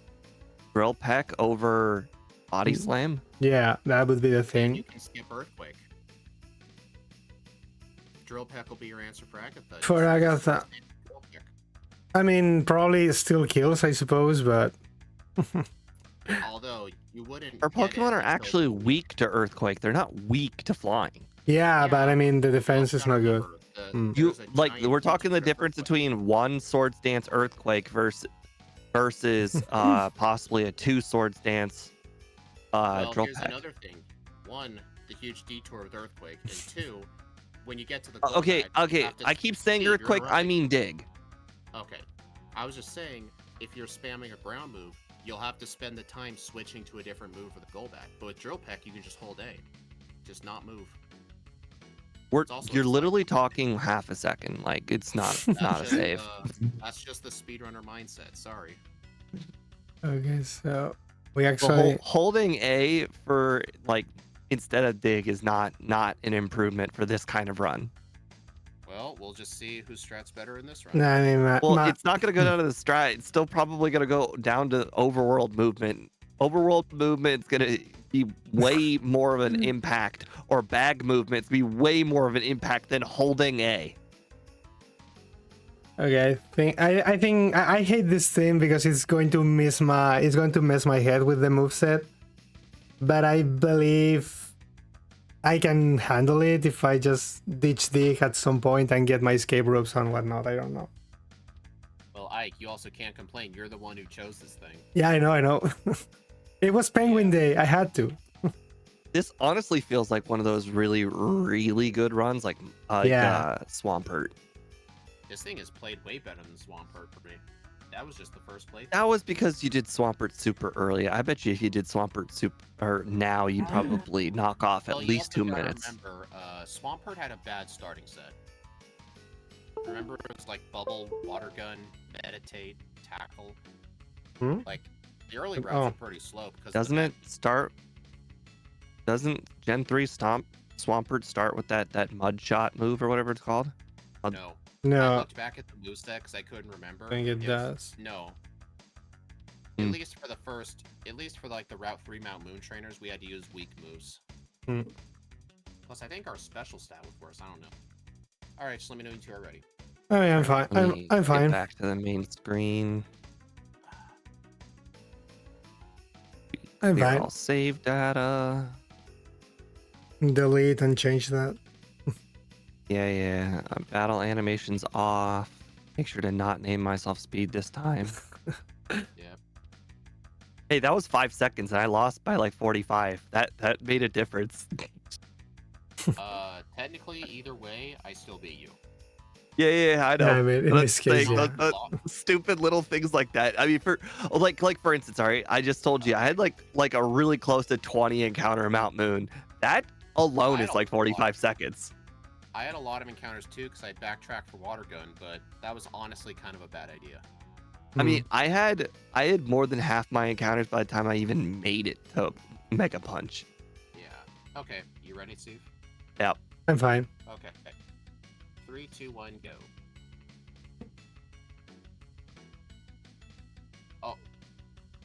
Drill Peck over Body Slam, Yeah, that would be the And thing. you can skip Earthquake. Drill Peck will be your answer for Agatha. For Agatha. Drill Peck. I mean, probably it still kills, I suppose, but Although you wouldn't. Our get Pokemon it are until actually the weak to Earthquake. They're not weak to flying. yeah, but I mean, the You defense also is gotta not good. remember that Mm. You there's a like giant we're talking the multitude of difference Earthquake. between one Swords Dance Earthquake versus possibly a two Swords Dance Well, Drill here's Peck. another thing. One, the huge detour with Earthquake, and two, when you get to the goal Okay, bag, you okay. have to I keep saying Steve, you're Earthquake. I interrupting. mean Dig. Okay, I was just saying, if you're spamming a ground move, you'll have to spend the time switching to a different move for the goal bag. But with Drill Peck, you can just hold A, just not move. It's also You're just literally talking half a second. Like it's not a just, save. That's just the speedrunner mindset. Sorry. Okay, so we The actually holding A for like instead of Dig is not an improvement for this kind of run. Well, we'll just see whose strat's better in this round. no, I mean, Well, it's not going to go down to the strat. It's still probably going to go down to overworld movement. Overworld movement is going to be way more of an impact, or bag movements be way more of an impact than holding A. okay, I think I hate this thing because it's going to mess my head with the moveset. But I believe I can handle it if I just ditch Dig at some point and get my escape ropes and whatnot. I don't know. Well, Ike, you also can't complain. You're the one who chose this thing. Yeah, I know. It was Penguin Day. I had to. This honestly feels like one of those really, really good runs, like Yeah. Swampert. This thing is played way better than Swampert for me. That was just the first play. That was because you did Swampert super early. I bet you if you did Swampert super now, you'd probably knock off at Well, you least also 2 gotta minutes. Remember, Swampert had a bad starting set. Remember, it was like Bubble, Water Gun, Meditate, Tackle. Hmm? Like, the early rounds Oh. are pretty slow because Doesn't it start? Doesn't Gen 3 Swampert start with that mud shot move or whatever it's called? No. I No, looked back at the moveset because I couldn't remember. I think it If- does. No. At Hmm. least for like the Route 3 Mount Moon trainers, we had to use weak moves. Hmm. Plus, I think our special stat was worse. I don't know. All right, just let me know when you are ready. I mean, I'm fine. Let me I'm get fine. back to the main screen. I'm Clear fine. all save data. Delete and change that. Yeah. Battle animations off. Make sure to not name myself Speed this time. Yep. Hey, that was 5 seconds and I lost by like 45. That made a difference. Technically, either way, I still beat you. Yeah, I know. Yeah, I mean, in But this I'm case, saying yeah. that stupid little things like that. I mean, for for instance, sorry, I just told you I had like a really close to 20 encounter in Mount Moon. That alone I is don't like 45 seconds. I had a lot of encounters too because I backtracked for Water Gun, but that was honestly kind of a bad idea. I mean, I had more than half my encounters by the time I even made it to Mega Punch. Yeah. Okay, you ready, Steve? Yep. I'm fine. Okay. 3, 2, 1, go. Oh.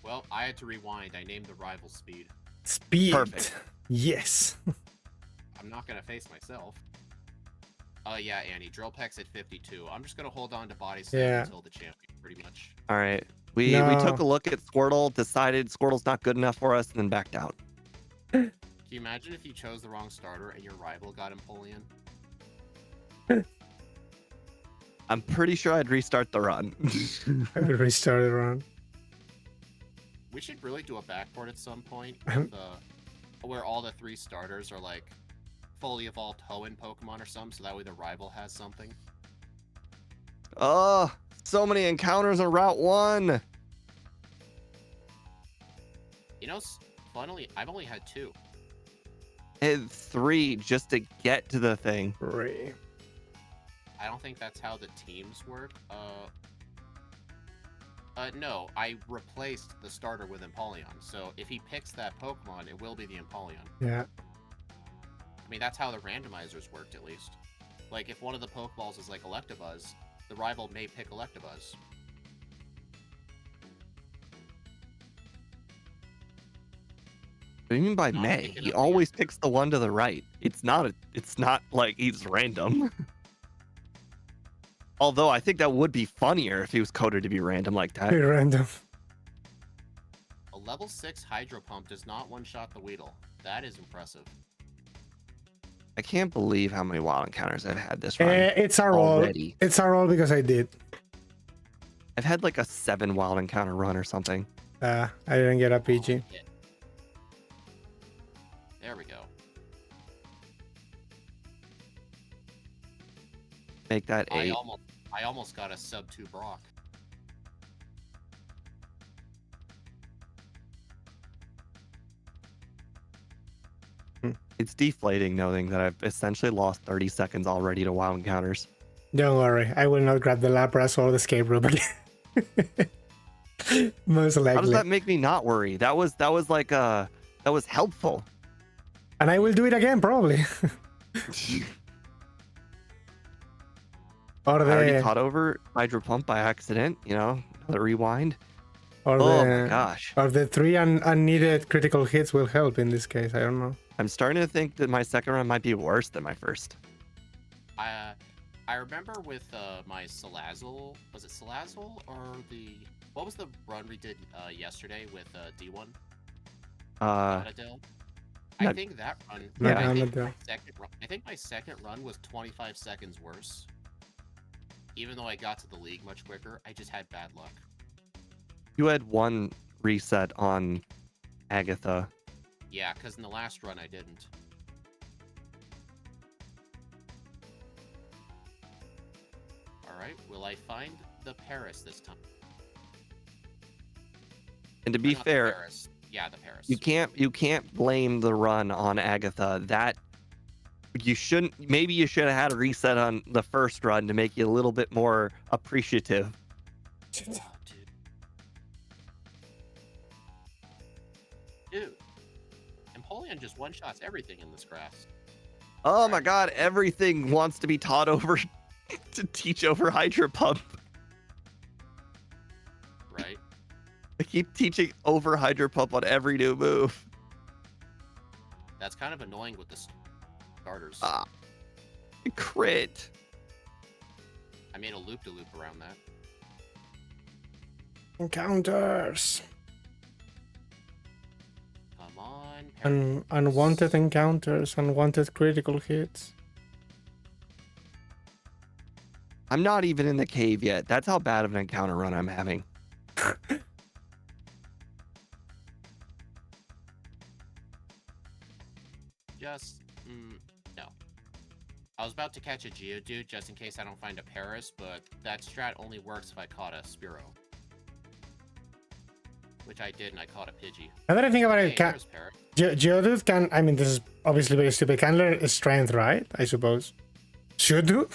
Well, I had to rewind. I named the rival Speed. Speed. Perfect. Yes. I'm not gonna face myself. Yeah, Annie. Drill Peck's at 52. I'm just gonna hold on to Body Slam Yeah. until the champion, pretty much. All right. We No. took a look at Squirtle, decided Squirtle's not good enough for us, and then backed out. Can you imagine if you chose the wrong starter and your rival got Empoleon? I'm pretty sure I'd restart the run. I will restart it around. We should really do a backboard at some point with, where all the 3 starters are like fully evolved Hoenn Pokemon or something, so that way the rival has something. Oh, so many encounters on Route 1. You know, funnily, I've only had 2. And 3 just to get to the thing. Three. I don't think that's how the teams work. No, I replaced the starter with Empoleon, so if he picks that Pokemon, it will be the Empoleon. Yeah. I mean, that's how the randomizers worked, at least. Like, if one of the Pokeballs is like Electabuzz, the rival may pick Electabuzz. What do you mean by Not may? picking He up the always answer. picks the one to the right. It's not like he's random. Although I think that would be funnier if he was coded to be random like that. Very random. A level 6 Hydro Pump does not one-shot the Weedle. That is impressive. I can't believe how many wild encounters I've had this run It's a roll. already. It's a roll because I did. I've had like a 7 wild encounter run or something. I didn't get a PG. Yeah. There we go. Make that 8. I almost got a sub 2 Brock. It's deflating knowing that I've essentially lost 30 seconds already to wild encounters. Don't worry, I will not grab the Lapras or the escape rope again. Most How does likely. that make me not worry? That was helpful. And I will do it again, probably. Or I already the caught over Hydro Pump by accident, another rewind. or Oh the my gosh. or the 3 unneeded critical hits will help in this case. I don't know. I'm starting to think that my second run might be worse than my first. I remember with my Salazzle, was it Salazzle or what was the run we did yesterday with D1? Donadell? I not- think that run. not I think Donadell. I think my second run was 25 seconds worse. Even though I got to the league much quicker, I just had bad luck. You had one reset on Agatha. Yeah, because in the last run I didn't. Alright, will I find the Paris this time? And to Or be not the fair, Paris. Yeah, the Paris. you can't blame the run on Agatha. You should have had a reset on the first run to make you a little bit more appreciative. Oh, dude, Empoleon just one-shots everything in this grass. Oh my god, everything wants to be taught over to teach over Hydro Pump. Right? I keep teaching over Hydro Pump on every new move. That's kind of annoying with the starters. Crit. I made a loop-de-loop around that. Encounters. Come on, Paris. Unwanted encounters, unwanted critical hits. I'm not even in the cave yet. That's how bad of an encounter run I'm having. Just, no. I was about to catch a Geodude just in case I don't find a Paris, but that strat only works if I caught a Spearow. Which I did, and I caught a Pidgey. Now that I think about Hey, it, there's Paris. Geodude can. I mean, this is obviously very stupid. Can learn strength, right? I suppose. Should do.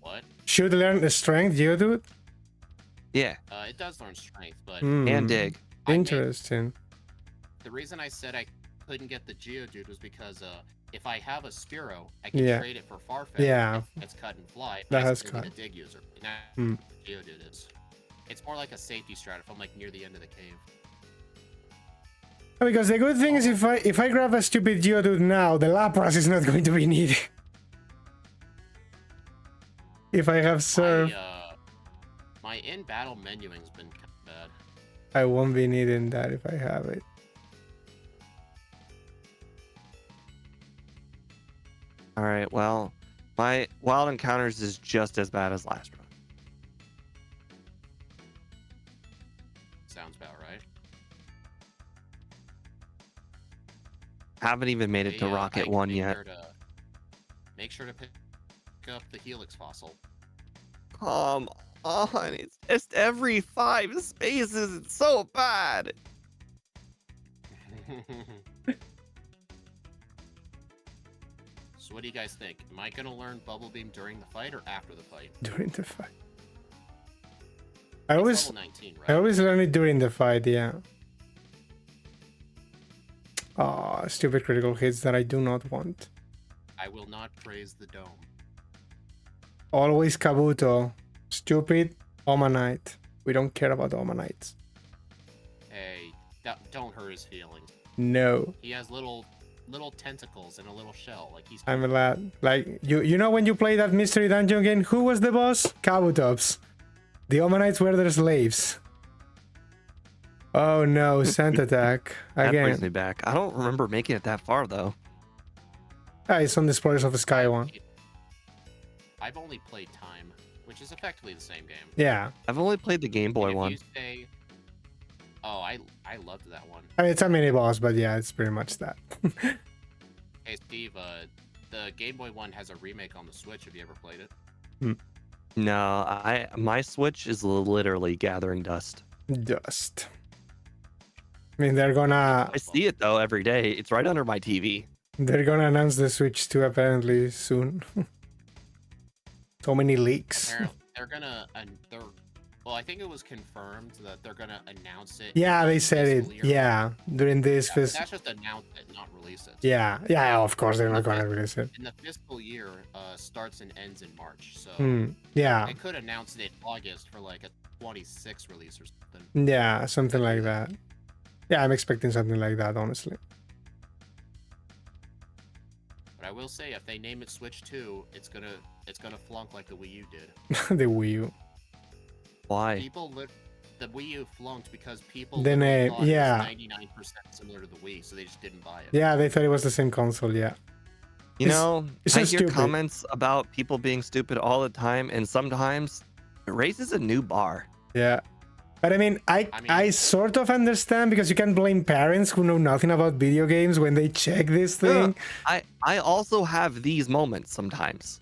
What? Should learn strength, Geodude. Yeah, It does learn strength, but and dig. Interesting. the reason I said I couldn't get the Geodude was because if I have a Spearow, I can Yeah. trade it for Farfetch. Yeah. It's cut and fly. That I has still need cut. a dig user. And that's Hmm. what the Geodude is. It's more like a safety strat if I'm like near the end of the cave. Because the good thing is, if I grab a stupid Geodude now, the Lapras is not going to be needed. If I have Surf, My in-battle menuing's been kind of bad. I won't be needing that if I have it. All right, well, my Wild Encounters is just as bad as last run. Sounds about right. Haven't even made it to Rocket 1 yet. Make sure to pick up the Helix fossil. Come on, it's just every 5 spaces. It's so bad. So what do you guys think? Am I gonna learn Bubble Beam during the fight or after the fight? During the fight. It's level 19, I right? always learn it during the fight, yeah. Oh, stupid critical hits that I do not want. I will not praise the dome. Always Kabuto. Stupid Omanite. We don't care about Omanites. Hey, don't hurt his feelings. No. He has little tentacles and a little shell. Like he's. I'm a lad. Like you know when you play that mystery dungeon game, who was the boss? Kabutops. The Omanites were their slaves. Oh no, Scent Attack That brings again. me back. I don't remember making it that far though. Ah, it's on the Explorers of the Sky one. I've only played Time, which is effectively the same game. Yeah, I've only played the Game Boy If one. you say, oh, I loved that one. I mean it's a mini boss, but yeah, it's pretty much that. Hey Steve, the Game Boy one has a remake on the Switch. Have you ever played it? No, my Switch is literally gathering dust. Dust. I mean they're gonna I see it though every day. It's right under my TV. announce the Switch 2 apparently soon. So many leaks. They're gonna, well, I think it was confirmed that they're gonna announce it. Yeah, they said it. fiscal year. Yeah, during this Yeah, fiscal. that's just announce it, not release it. Yeah, of course they're not gonna release it. And the fiscal year starts and ends in March, so Yeah, they could announce it in August for like a 26 release or something. yeah, something like that. Yeah, I'm expecting something like that, honestly. But I will say, if they name it Switch 2, it's gonna flunk like the Wii U did. The Wii U. Why? The Wii U flunked because people The literally name, thought yeah. it was 99% similar to the Wii, so they just didn't buy it. Yeah, they thought it was the same console. Yeah. You know, it's I so hear stupid. comments about people being stupid all the time, and sometimes it raises a new bar. Yeah. But I mean, I sort of understand because you can blame parents who know nothing about video games when they check this thing. I also have these moments sometimes.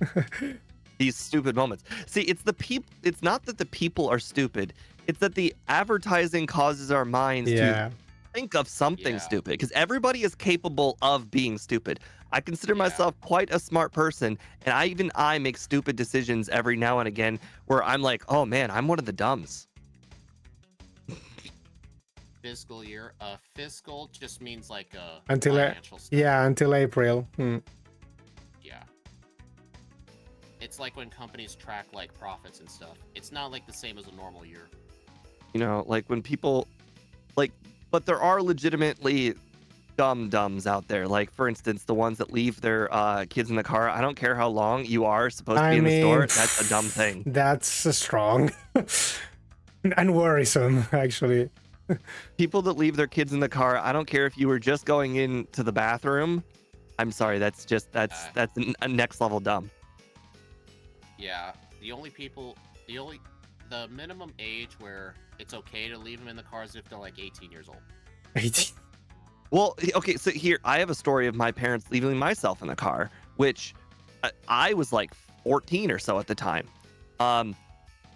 These stupid moments. See, it's the people. It's not that the people are stupid. It's that the advertising causes our minds to think of something stupid. Because everybody is capable of being stupid. I consider myself quite a smart person, and I make stupid decisions every now and again where I'm like, oh man, I'm one of the dumbs. Fiscal year. Fiscal just means like Until financial stuff. yeah, until April. Yeah. It's like when companies track like profits and stuff. It's not like the same as a normal year. You know, like when people like, but there are legitimately dumbs out there. Like, for instance, the ones that leave their kids in the car. I don't care how long you are supposed to be in the store. That's a dumb thing. That's strong and worrisome, actually. People that leave their kids in the car. I don't care if you were just going into the bathroom. I'm sorry. That's a next level dumb. Yeah. The minimum age where it's okay to leave them in the car is if they're like 18 years old. 18. Well, okay, so here I have a story of my parents leaving myself in the car, which I was like 14 or so at the time.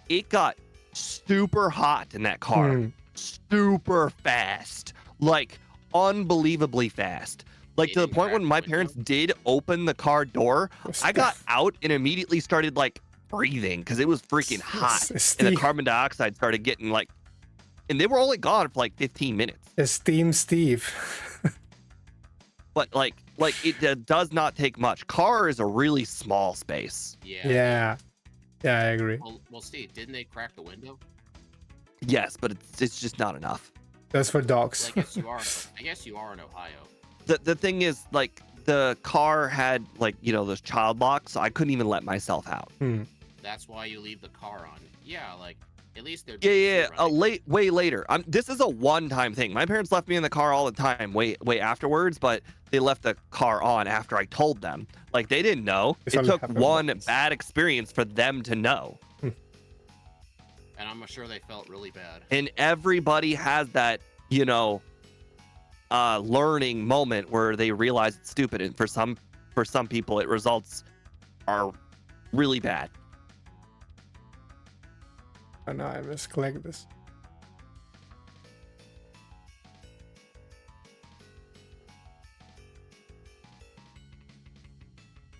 It got super hot in that car, super fast, like unbelievably fast. Like to the point when my parents did open the car door, I got out and immediately started like breathing because it was freaking hot, and the carbon dioxide started getting like, and they were only gone for like 15 minutes. Esteem Steve. But like it does not take much. Car is a really small space. Yeah, I agree. Well, Steve, didn't they crack the window? Yes, but it's just not enough. That's for dogs. Well, I guess you are in Ohio. The thing is, like, the car had like, you know, those child locks, so I couldn't even let myself out. That's why you leave the car on. Yeah, like at least they're way later. This is a one-time thing. My parents left me in the car all the time, way afterwards, but they left the car on after I told them. Like, they didn't know. It took one bad experience for them to know. And I'm sure they felt really bad. And everybody has that, you know, learning moment where they realize it's stupid, and for some people it results are really bad. Oh no, I must collect this.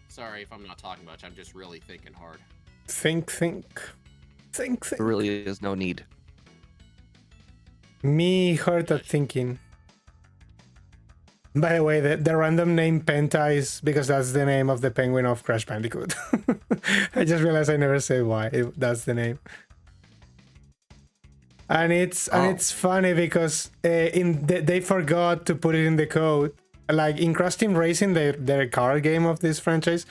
Sorry if I'm not talking much. I'm just really thinking hard. Think. There really is no need. Me hurt at thinking. By the way, the random name Penta is because that's the name of the penguin of Crash Bandicoot. I just realized I never said why that's the name. And it's Oh. funny because they forgot to put it in the code. Like in Crash Team Racing, their car game of this franchise,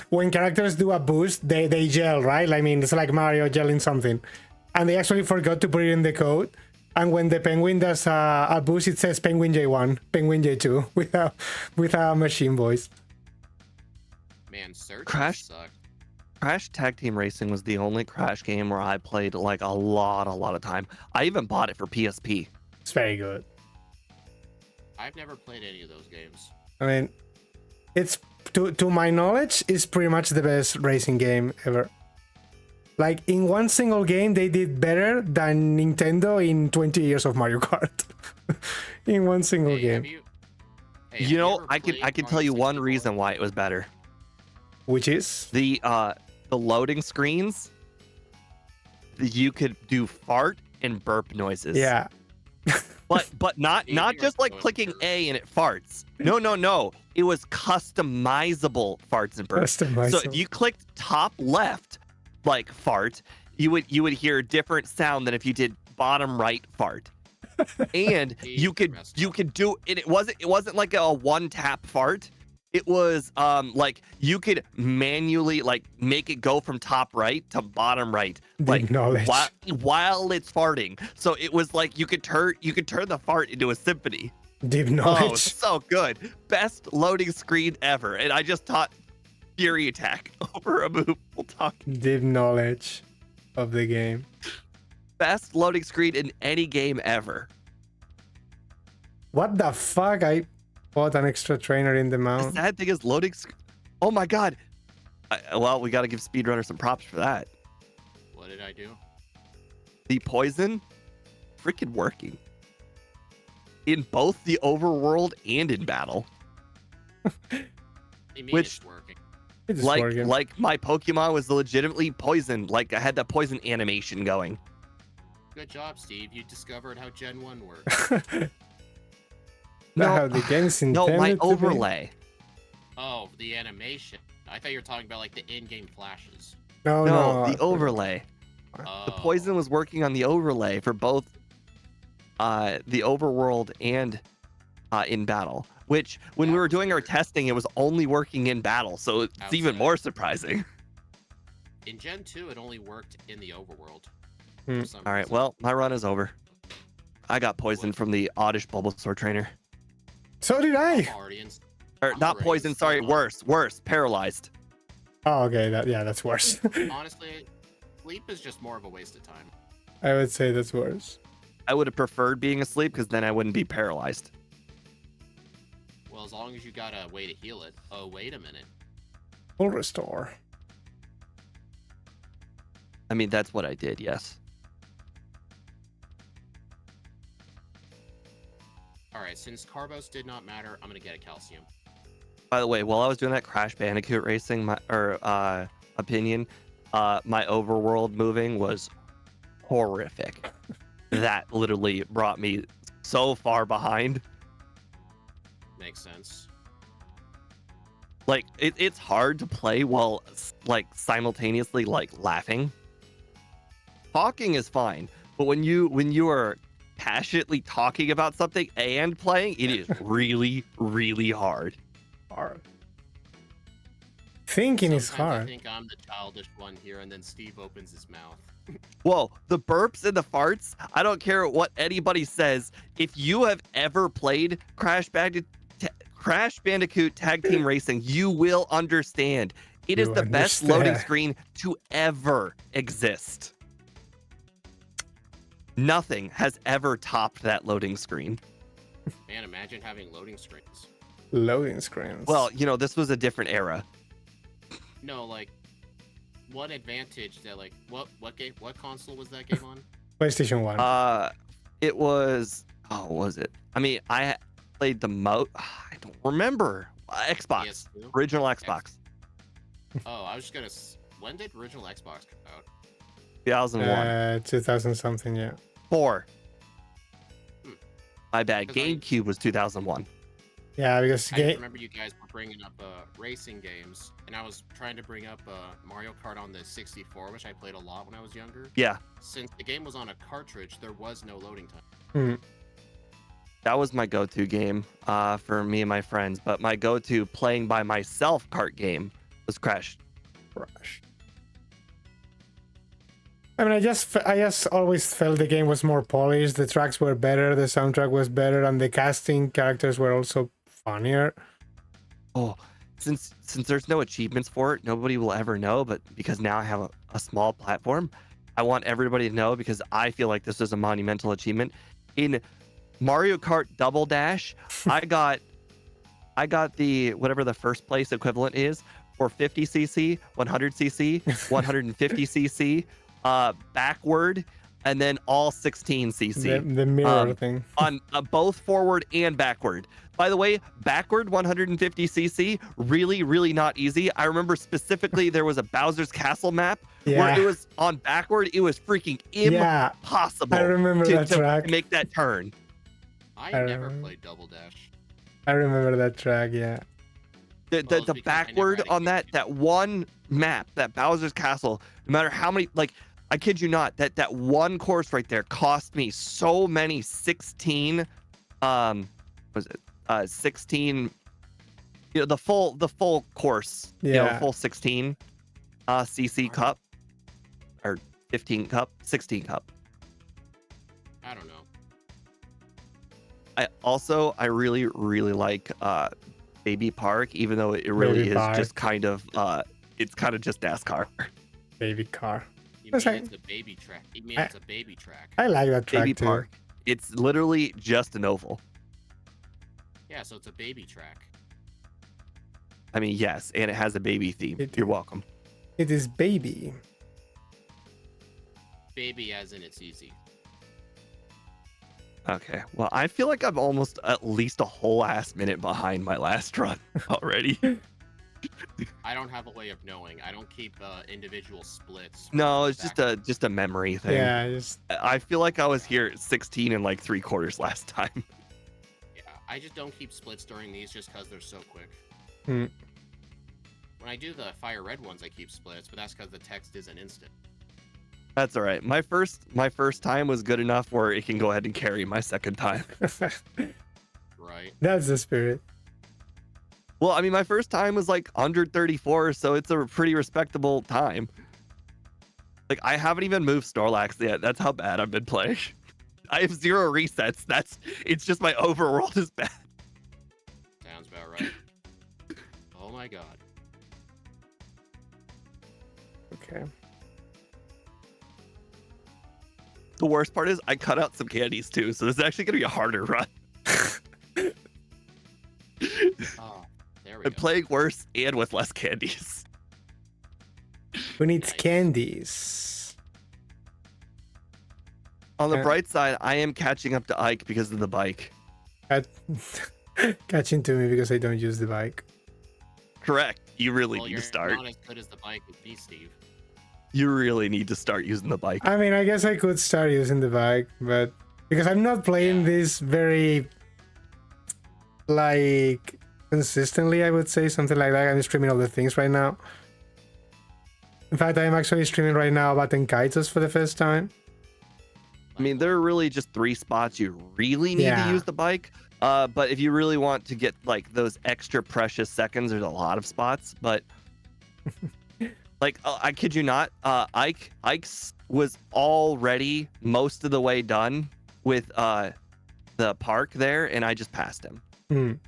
when characters do a boost, they yell, right? I mean, it's like Mario yelling something, and they actually forgot to put it in the code. And when the penguin does a boost, it says Penguin J1, Penguin J2 with a machine voice. Man, search Crash- suck. Crash Tag Team Racing was the only Crash game where I played like a lot of time. I even bought it for PSP. It's very good. I've never played any of those games. I mean, it's to my knowledge, it's pretty much the best racing game ever. Like in one single game, they did better than Nintendo in 20 years of Mario Kart. In one single Hey, game, have You know, ever I can played tell you Mario one 64? reason why it was better. which is The loading screens, you could do fart and burp noises. yeah. But not Anything just like like clicking burp. A and it farts. No. It was customizable farts and burps. So Customizable. if you clicked top left, like fart, you would hear a different sound than if you did bottom right fart. And you could do it. It wasn't like a one tap fart. It was like you could manually like make it go from top right to bottom right, like knowledge. while it's farting. So it was like you could turn the fart into a symphony. Deep Oh, knowledge. so good. Best loading screen ever. And I just taught Fury Attack over a move. We'll talk. Deep knowledge of the game. Best loading screen in any game ever. What the fuck? I bought an extra trainer in the The mount. sad thing is loading oh my god. Well, we got to give speedrunners some props for that. What did I do? The poison freaking working in both the overworld and in battle. I mean, Which- it's working. It's like working. like my Pokemon was legitimately poisoned. Like I had that poison animation going. Good job, Steve. You discovered how Gen 1 works. Not No, how the game's No, intended my to be. overlay. Oh, the animation. I thought you were talking about like the in-game flashes. No, No, the overlay. Oh. The poison was working on the overlay for both the overworld and in battle. Which when we That were was doing our weird. testing, it was only working in battle, so it's even Outside. more surprising. In Gen 2, it only worked in the overworld. Hmm. for some All right, reason. well, my run is over. I got poisoned from the Oddish Bulbasaur trainer. So did I. I'm already in- Or I'm not already poisoned, in sorry, Starbucks. worse, paralyzed. Oh, okay. That's worse. Honestly, sleep is just more of a waste of time. I would say that's worse. I would have preferred being asleep because then I wouldn't be paralyzed. Well, as long as you got a way to heal it. Oh, wait a minute. Full restore. I mean, that's what I did, yes. Alright, since Carbos did not matter, I'm gonna get a calcium. By the way, while I was doing that Crash Bandicoot racing, my opinion, my overworld moving was horrific. That literally brought me so far behind. Makes sense. Like it's hard to play while like simultaneously like laughing. Talking is fine, but when you are passionately talking about something and playing, it is really hard. Hard. Thinking is Sometimes I hard. think I'm the childish one here, and then Steve opens his mouth. Whoa, the burps and the farts, I don't care what anybody says. If you have ever played Crash Bandicoot Tag Team Racing, you will understand. It is You the best loading understand. screen to ever exist. Nothing has ever topped that loading screen. Man, imagine having loading screens. Loading screens. Well, you know, this was a different era. No, like, what advantage that like what console was that game on? PlayStation 1. It was, what was it? I mean, I played the I don't remember. Xbox. PS2? Original Xbox. Oh, I was just gonna. When did original Xbox come out? 2001. 2000 something, yeah. 4. Hmm. My bad. 'Cause I- GameCube was 2001. Yeah, because I just remember you guys were bringing up racing games, and I was trying to bring up Mario Kart on the 64, which I played a lot when I was younger. Yeah, Since the game was on a cartridge, there was no loading time. that was my go-to game for me and my friends. But my go-to playing by myself kart game was Crash. I mean, I just always felt the game was more polished. The tracks were better, the soundtrack was better, and the casting characters were also funnier. Oh, since there's no achievements for it, nobody will ever know. But because now I have a small platform, I want everybody to know because I feel like this is a monumental achievement. In Mario Kart Double Dash, I got the whatever the first place equivalent is for 50cc, 100cc, 150cc, backward, and then all 16cc. The mirror thing. On both forward and backward. By the way, backward 150cc, really, really not easy. I remember specifically there was a Bowser's Castle map where it was on backward. It was freaking impossible I remember that track. to make that turn. I never played Double Dash. I remember that track, yeah. The backward on that one map, that Bowser's Castle, no matter how many, like, I kid you not, that one course right there cost me so many 16, 16, the full course, full 16 cc cup, or 15 cup, 16 cup. I don't know. I really, really like Baby Park, even though it really is just kind of it's kind of just NASCAR. Baby car. You mean it's a baby track? You mean it's a baby track? I like that track Baby too. Park. It's literally just an oval. Yeah, so it's a baby track. I mean, yes, and it has a baby theme. You're welcome. It is baby. Baby as in it's easy. Okay, well, I feel like I'm almost at least a whole ass minute behind my last run already. I don't have a way of knowing. I don't keep individual splits. No, it's just a memory thing. Yeah, I feel like I was here at 16 and like 3/4 last time. Yeah, I just don't keep splits during these just because they're so quick. Mm. When I do the fire red ones, I keep splits, but that's because the text isn't instant. That's all right. My first time was good enough where it can go ahead and carry my second time. Right. That's the spirit. Well, I mean, my first time was like under 34, so it's a pretty respectable time. Like, I haven't even moved Snorlax yet. That's how bad I've been playing. I have 0 resets. It's just my overworld is bad. Sounds about right. Oh my god. Okay. The worst part is I cut out some candies too, so this is actually gonna be a harder run. Oh, there we I'm go. playing worse and with less candies. Who needs Nice. candies? On the bright side, I am catching up to Ike because of the bike. Catching to me because I don't use the bike. Correct. You really Well, need you're to start. not as good as the bike with me, Steve. You really need to start using the bike. I mean, I guess I could start using the bike, but because I'm not playing this very like consistently, I would say something like that. I'm streaming all the things right now. In fact, I am actually streaming right now about Tenkaitos for the first time. I mean, there are really just 3 spots you really need to use the bike. But if you really want to get like those extra precious seconds, there's a lot of spots. But like, I kid you not, Ike's was already most of the way done with the park there, and I just passed him.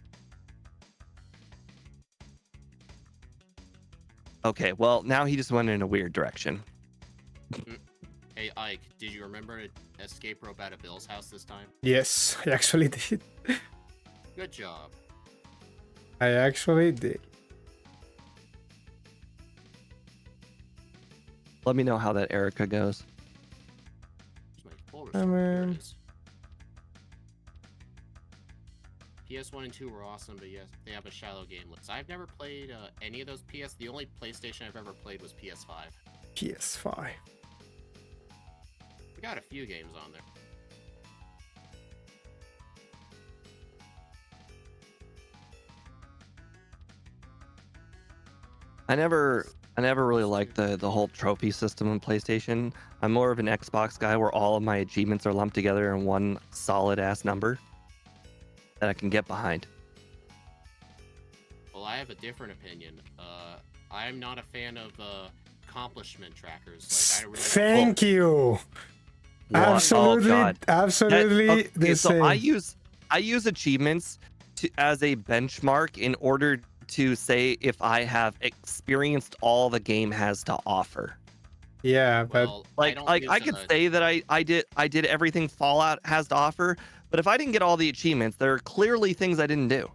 Okay, well, now he just went in a weird direction. Hey, Ike, did you remember to escape rope out of Bill's house this time? Yes, I actually did. Good job. I actually did. Let me know how that Erica goes. Here's my folder. I Here mean- it is. PS1 and 2 were awesome, but yes, they have a shallow game list. I've never played any of those PS. The only PlayStation I've ever played was PS5. PS5. We got a few games on there. I never really liked the whole trophy system in PlayStation. I'm more of an Xbox guy where all of my achievements are lumped together in one solid ass number that I can get behind. Well, I have a different opinion. I'm not a fan of accomplishment trackers. Like, I really don't. Thank you. What? Absolutely, Oh god. absolutely Okay, the so same. I use achievements as a benchmark in order to say if I have experienced all the game has to offer. Yeah, but Well, I don't use I could say that I did everything Fallout has to offer, but if I didn't get all the achievements, there are clearly things I didn't do.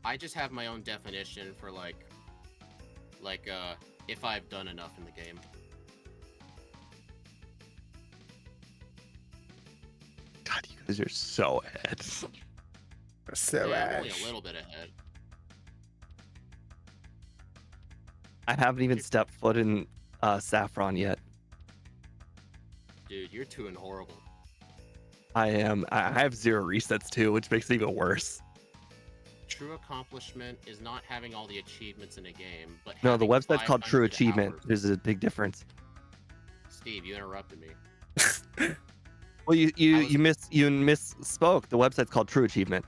I just have my own definition for like if I've done enough in the game. God, you guys are so ahead. so Yeah, I'm only Ash. a little bit ahead. I haven't even stepped foot in Saffron yet. Dude, you're doing horrible. I am. I have 0 resets too, which makes it even worse. True accomplishment is not having all the achievements in a game, but No, the having website's called True 500 Achievement. hours. There's a big difference. Steve, you interrupted me. Well, you I was- misspoke. The website's called True Achievement,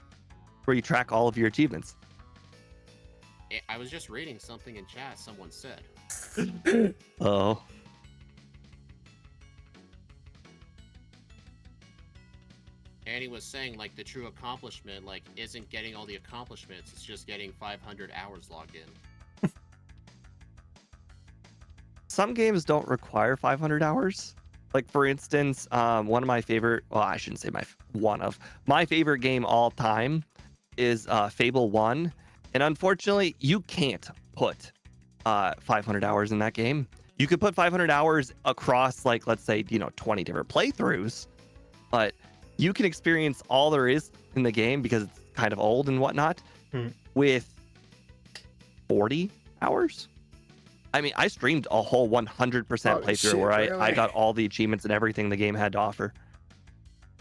where you track all of your achievements. I was just reading something in chat someone said. Oh. And he was saying like the true accomplishment like isn't getting all the accomplishments, it's just getting 500 hours logged in. Some games don't require 500 hours. Like for instance, one of my favorite, well, I shouldn't say my favorite game all time is Fable 1. And unfortunately, you can't put 500 hours in that game. You could put 500 hours across like, let's say, 20 different playthroughs, but you can experience all there is in the game because it's kind of old and whatnot with 40 hours. I mean, I streamed a whole 100% playthrough where I got all the achievements and everything the game had to offer.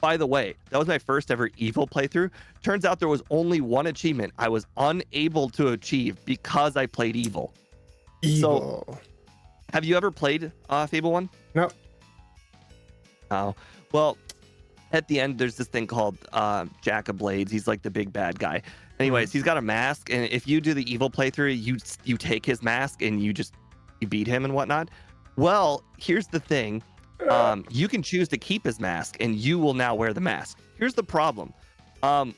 By the way, that was my first ever Evil playthrough. Turns out there was only one achievement I was unable to achieve because I played Evil. Evil. So, have you ever played Fable 1? No. Oh, well, at the end, there's this thing called Jack of Blades. He's like the big bad guy. Anyways, he's got a mask, and if you do the Evil playthrough, you take his mask and you beat him and whatnot. Well, here's the thing. You can choose to keep his mask, and you will now wear the mask. Here's the problem.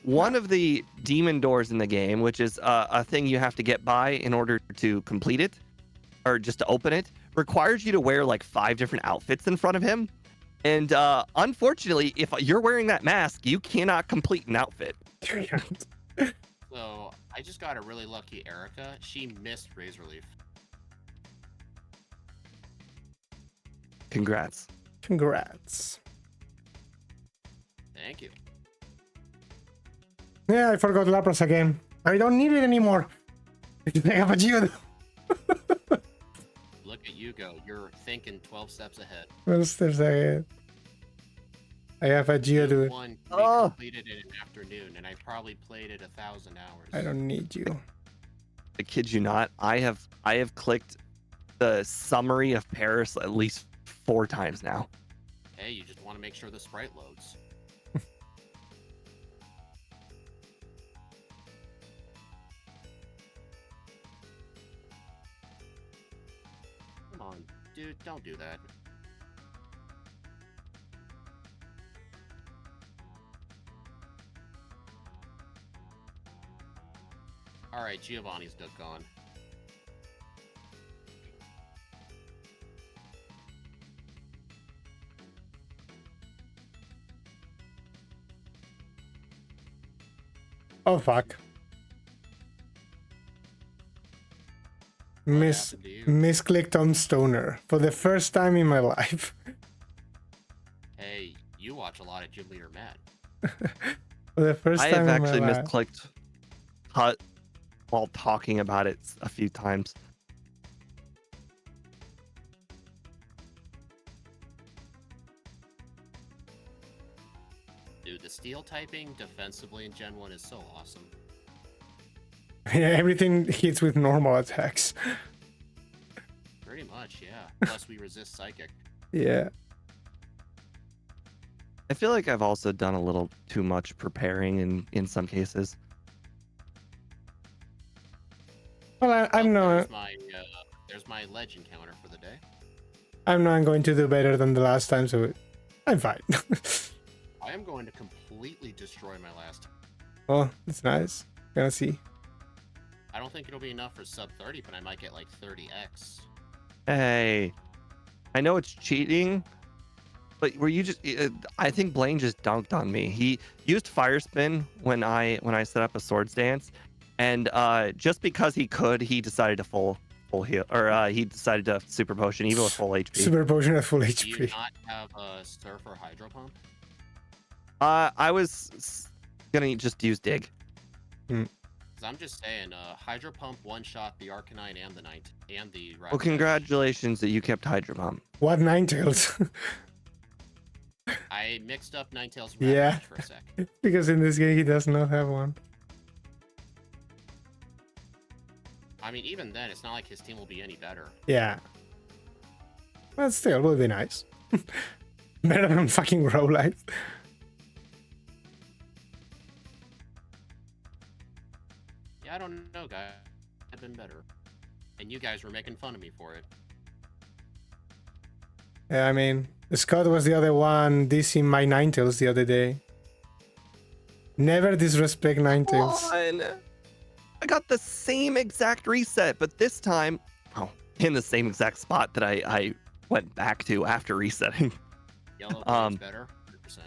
One of the demon doors in the game, which is a thing you have to get by in order to complete it, or just to open it, requires you to wear like 5 different outfits in front of him. And unfortunately, if you're wearing that mask, you cannot complete an outfit. So I just got a really lucky Erica. She missed Razor Leaf. Congrats. Congrats. Thank you. Yeah, I forgot Lapras again. I don't need it anymore. I have a Geodude. Look at you go. You're thinking 12 steps ahead. 12 steps ahead. I have a Geodude. One, we completed it in an afternoon, and I probably played it 1,000 hours. I don't need you. I kid you not. I have clicked the summary of Paris at least 4 times now. Hey, you just want to make sure the sprite loads. Come on, dude, don't do that. Alright, Giovanni's gone. Oh fuck. happened to you? Misclicked on Stoner for the first time in my life. Hey, you watch a lot of Gym Leader Matt. For the first I time have in my actually life. misclicked cut while talking about it a few times. Dude, the steel typing defensively in Gen 1 is so awesome. Everything hits with normal attacks. Pretty much, yeah. Plus we resist psychic. Yeah. I feel like I've also done a little too much preparing in some cases. Well, I'm not. There's my legend counter for the day. I'm not going to do better than the last time, so I'm fine. I am going to completely destroy my last. Oh, that's nice. Gonna see. I don't think it'll be enough for sub 30, but I might get like 30x. Hey, I know it's cheating, but were you just? I think Blaine just dunked on me. He used fire spin when I set up a swords dance, and just because he could, he decided to full heal, or he decided to super potion even with full HP. Super potion at full Do HP. you not have a surf or hydro pump? I was gonna just use dig. Because I'm just saying, hydro pump one shot the Arcanine and the Knight and the. Well, congratulations that you kept Hydro Pump. What Ninetales? I mixed up Ninetales Yeah. for a sec. Because in this game he does not have one. I mean, even then, it's not like his team will be any better. Yeah. But still, would be nice. Better than fucking Rowlight. Yeah, I don't know, guys. I've been better. And you guys were making fun of me for it. Yeah, I mean, Scott was the other one dissing my Ninetales the other day. Never disrespect Ninetales. I got the same exact reset, but this time, in the same exact spot that I went back to after resetting. Yellow is better, 100%.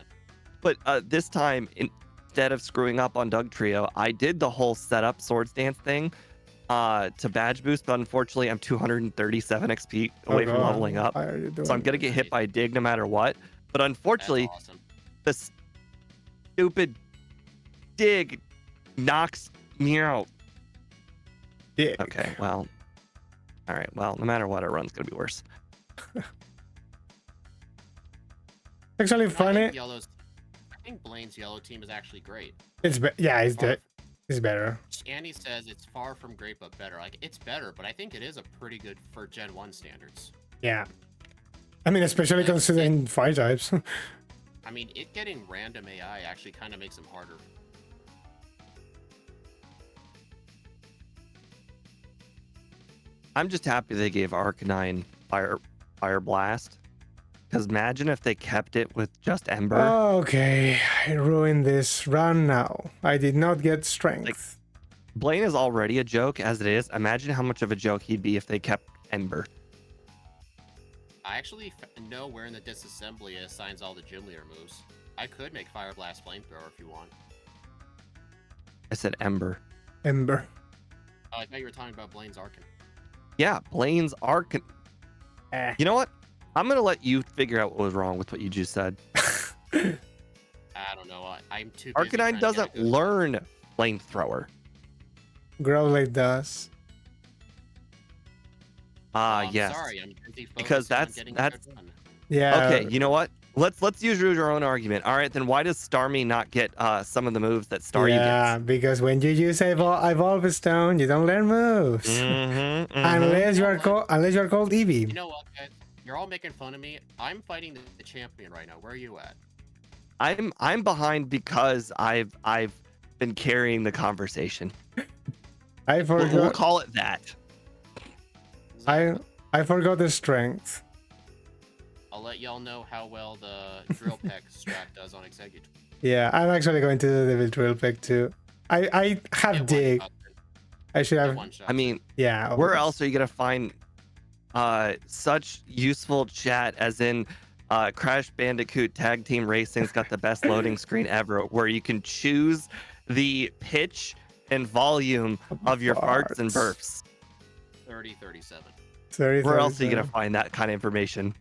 But this time, instead of screwing up on Doug Trio, I did the whole setup swords dance thing to badge boost, but unfortunately I'm 237 XP away from leveling up. So I'm gonna get hit by a dig no matter what. But unfortunately, awesome. the stupid dig knocks me out. Yeah. Okay, well. Alright, well, no matter what, our run's gonna be worse. Actually funny. I think Blaine's yellow team is actually great. It's it's better. Andy says it's far from great, but better. Like, it's better, but I think it is a pretty good for Gen 1 standards. Yeah. I mean, especially considering fire types. I mean, it getting random AI actually kind of makes them harder. I'm just happy they gave Arcanine Fire Blast. Because imagine if they kept it with just Ember. Okay, I ruined this run now. I did not get strength. Like, Blaine is already a joke as it is. Imagine how much of a joke he'd be if they kept Ember. I actually know where in the disassembly it assigns all the gym leader moves. I could make Fire Blast Flamethrower if you want. I said Ember. Ember. Oh, I thought you were talking about Blaine's Arcan. Yeah, Blaine's Arcan. You know what? I'm going to let you figure out what was wrong with what you just said. I don't know. I'm too busy Arcanine doesn't learn Flamethrower. Growlithe does. Yes. Sorry, I'm busy because that's Yeah. Okay, you know what? Let's use your own argument. All right, then why does Starmie not get some of the moves that Staryu Yeah, gets? because when you use Evolve Stone, you don't learn moves. Unless you are called Eevee. You know what, guys? You're all making fun of me. I'm fighting the champion right now. Where are you at? I'm behind because I've been carrying the conversation. I forgot. We'll call it that. I forgot the strength. I'll let y'all know how well the Drill Peck strat does on Executive. Yeah, I'm actually going to do the Drill Peck too. I have dig. I should have. I mean, yeah. Where else are you gonna find such useful chat as in Crash Bandicoot Tag Team Racing's got the best loading screen ever, where you can choose the pitch and volume of your farts and burps. 3037. 30, where else are you gonna find that kind of information?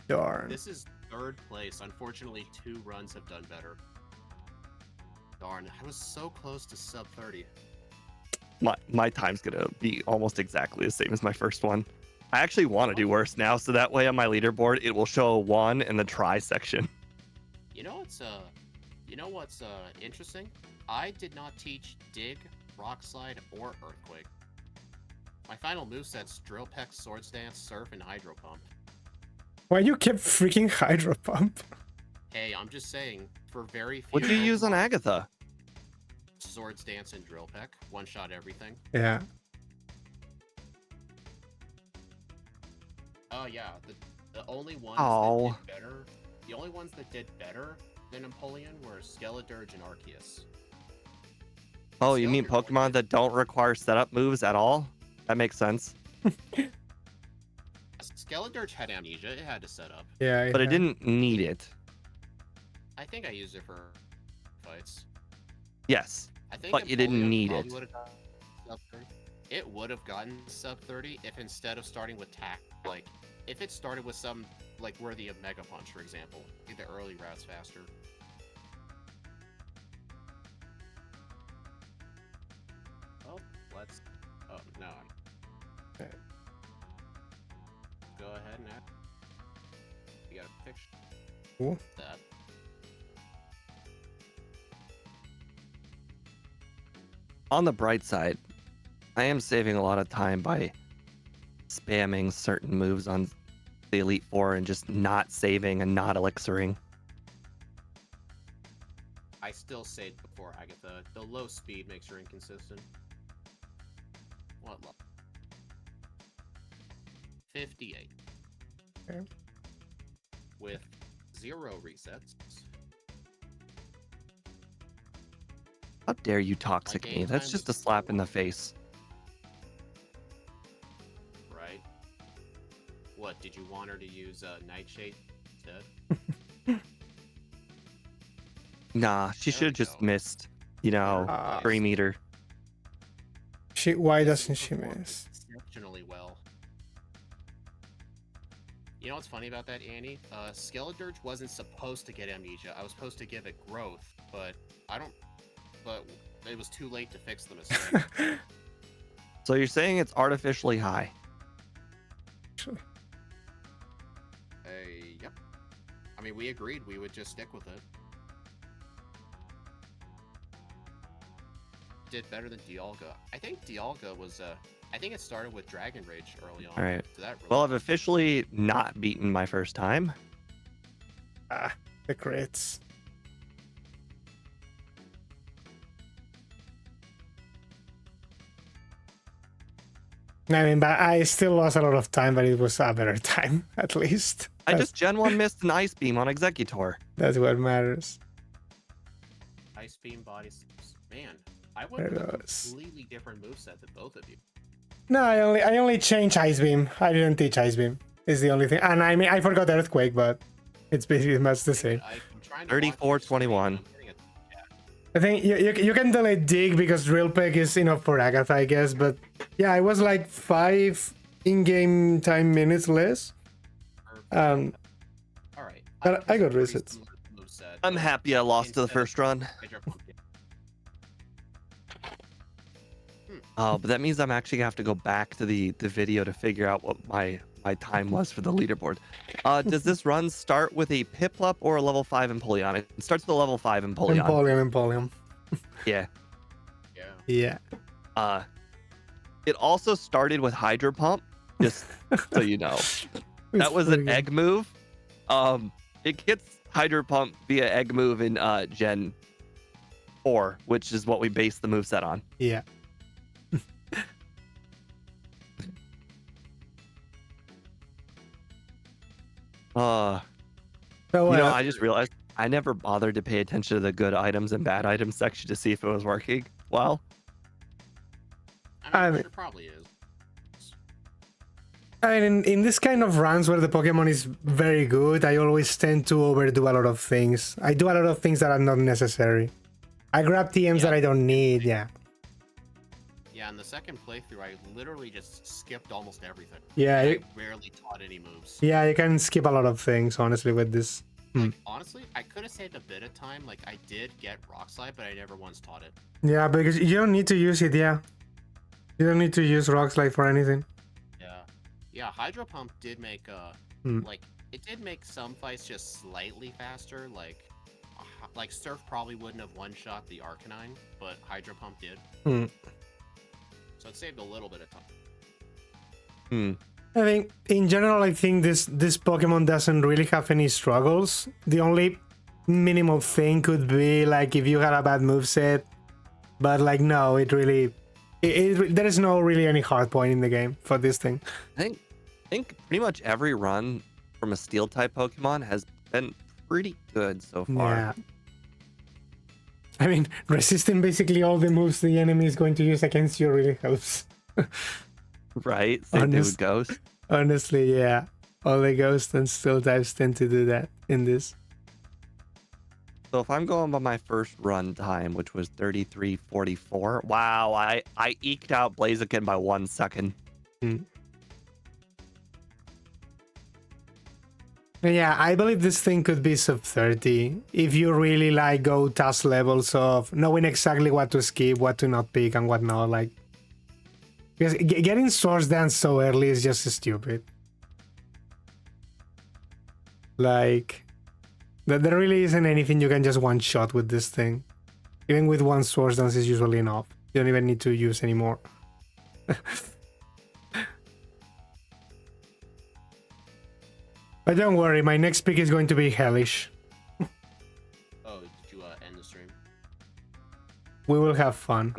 Darn. This is third place. Unfortunately, 2 runs have done better. Darn, I was so close to sub 30. My time's gonna be almost exactly the same as my first one. I actually want to do worse now, so that way on my leaderboard it will show a 1 in the try section. You know You know what's interesting? I did not teach Dig, Rock Slide, or Earthquake. My final movesets Drill Peck, Swords Dance, Surf, and Hydro Pump. Why you kept freaking Hydro Pump? Hey, I'm just saying, for very few What'd you use on Pokemon, Agatha? Swords Dance and Drill Peck, one-shot everything. Yeah. Oh yeah, the only ones Oh. that did better, the only ones that did better than Empoleon were Skeledirge and Arceus. Oh, you mean Skeledirge Pokemon that don't require setup moves at all? That makes sense. Skeledirge had amnesia; it had to set up. Yeah. But it didn't need it. I think I used it for fights. Yes. I think But you didn't Empoleon need probably it. would've gotten sub 30. It would have gotten sub 30 if instead of starting with like if it started with some like worthy of Mega Punch, for example. Get the early routes faster. Oh, let's. Oh no. Okay. Go ahead and add. You got a picture. Cool. That. On the bright side, I am saving a lot of time by spamming certain moves on the Elite Four and just not saving and not elixiring. I still say it before Agatha. The low speed makes her inconsistent. What level? 58. Okay. With 0 resets. How dare you toxic My me? game That's time just is a slap in the 1. face. Right? What, did you want her to use Nightshade instead? Nah, she There should we have just go. missed, you know, Ah. 3 meter. Why This doesn't she performed miss? exceptionally well. You know what's funny about that, Annie? Skeledirge wasn't supposed to get amnesia. I was supposed to give it growth, but but it was too late to fix the mistake. So you're saying it's artificially high? Yep. I mean, we agreed we would just stick with it. Did better than Dialga. I think Dialga was, I think it started with Dragon Rage early on. All right. So that really Well, I've officially not beaten my first time. Ah, the crits. I mean, but I still lost a lot of time, but it was a better time, at least. I just Gen 1 missed an Ice Beam on Executor. That's what matters. Ice Beam Body Slaps. Man, I There went with a it goes. completely different moveset than both of you. No, I only changed Ice Beam. I didn't teach Ice Beam. Is the only thing. And I mean, I forgot Earthquake, but it's basically much the same. I'm trying to watch your 34-21. stream, I'm getting I think you can delete Dig because Drill Peck is enough for Agatha, I guess. But yeah, it was like 5 in-game time minutes less. All right. But I got just resets. released the moveset, I'm but happy I lost to the instead of first run. Hydro Pump, Oh, but that means I'm actually gonna have to go back to the video to figure out what my time was for the leaderboard. Does this run start with a Piplup or a level 5 Empoleon? It starts with a level 5 Empoleon. Empoleon. Yeah. Yeah. Yeah. It also started with Hydro Pump, just so you know. That was an egg move. It gets Hydro Pump via egg move in Gen 4, which is what we base the moveset on. Yeah. So, You know, I just realized I never bothered to pay attention to the good items and bad items section to see if it was working well. I mean, I mean- it probably is. I mean, in this kind of runs where the Pokemon is very good, I always tend to overdo a lot of things. I do a lot of things that are not necessary. I grab TMs that I don't need, yeah. Yeah, in the second playthrough, I literally just skipped almost everything. Yeah, I you, rarely taught any moves. yeah, you can skip a lot of things, honestly, with this. Like, honestly, I could have saved a bit of time. Like, I did get Rock Slide, but I never once taught it. Yeah, because you don't need to use it, yeah. You don't need to use Rock Slide for anything. Yeah. Yeah, Hydro Pump did make, Hmm. like, it did make some fights just slightly faster. Like, like Surf probably wouldn't have one-shot the Arcanine, but Hydro Pump did. So it saved a little bit of time. I think, in general, I think this Pokemon doesn't really have any struggles. The only minimal thing could be, like, if you had a bad moveset. But, like, no, it really... there is no really any hard point in the game for this thing. I think pretty much every run from a Steel-type Pokemon has been pretty good so far. Yeah. I mean, resisting basically all the moves the enemy is going to use against you really helps. Right? Same thing with Ghost. Honestly, yeah. All the Ghost and Steel types tend to do that in this. So if I'm going by my first run time, which was 33:44, wow, I eked out Blaziken by 1 second. Yeah, I believe this thing could be sub 30 if you really like go task levels of knowing exactly what to skip, what to not pick, and what not. Like, because getting Swords Dance so early is just stupid. Like, there really isn't anything you can just one shot with this thing. Even with one Swords Dance is usually enough. You don't even need to use any more. But don't worry, my next pick is going to be Hellish. Oh, did you end the stream? We will have fun.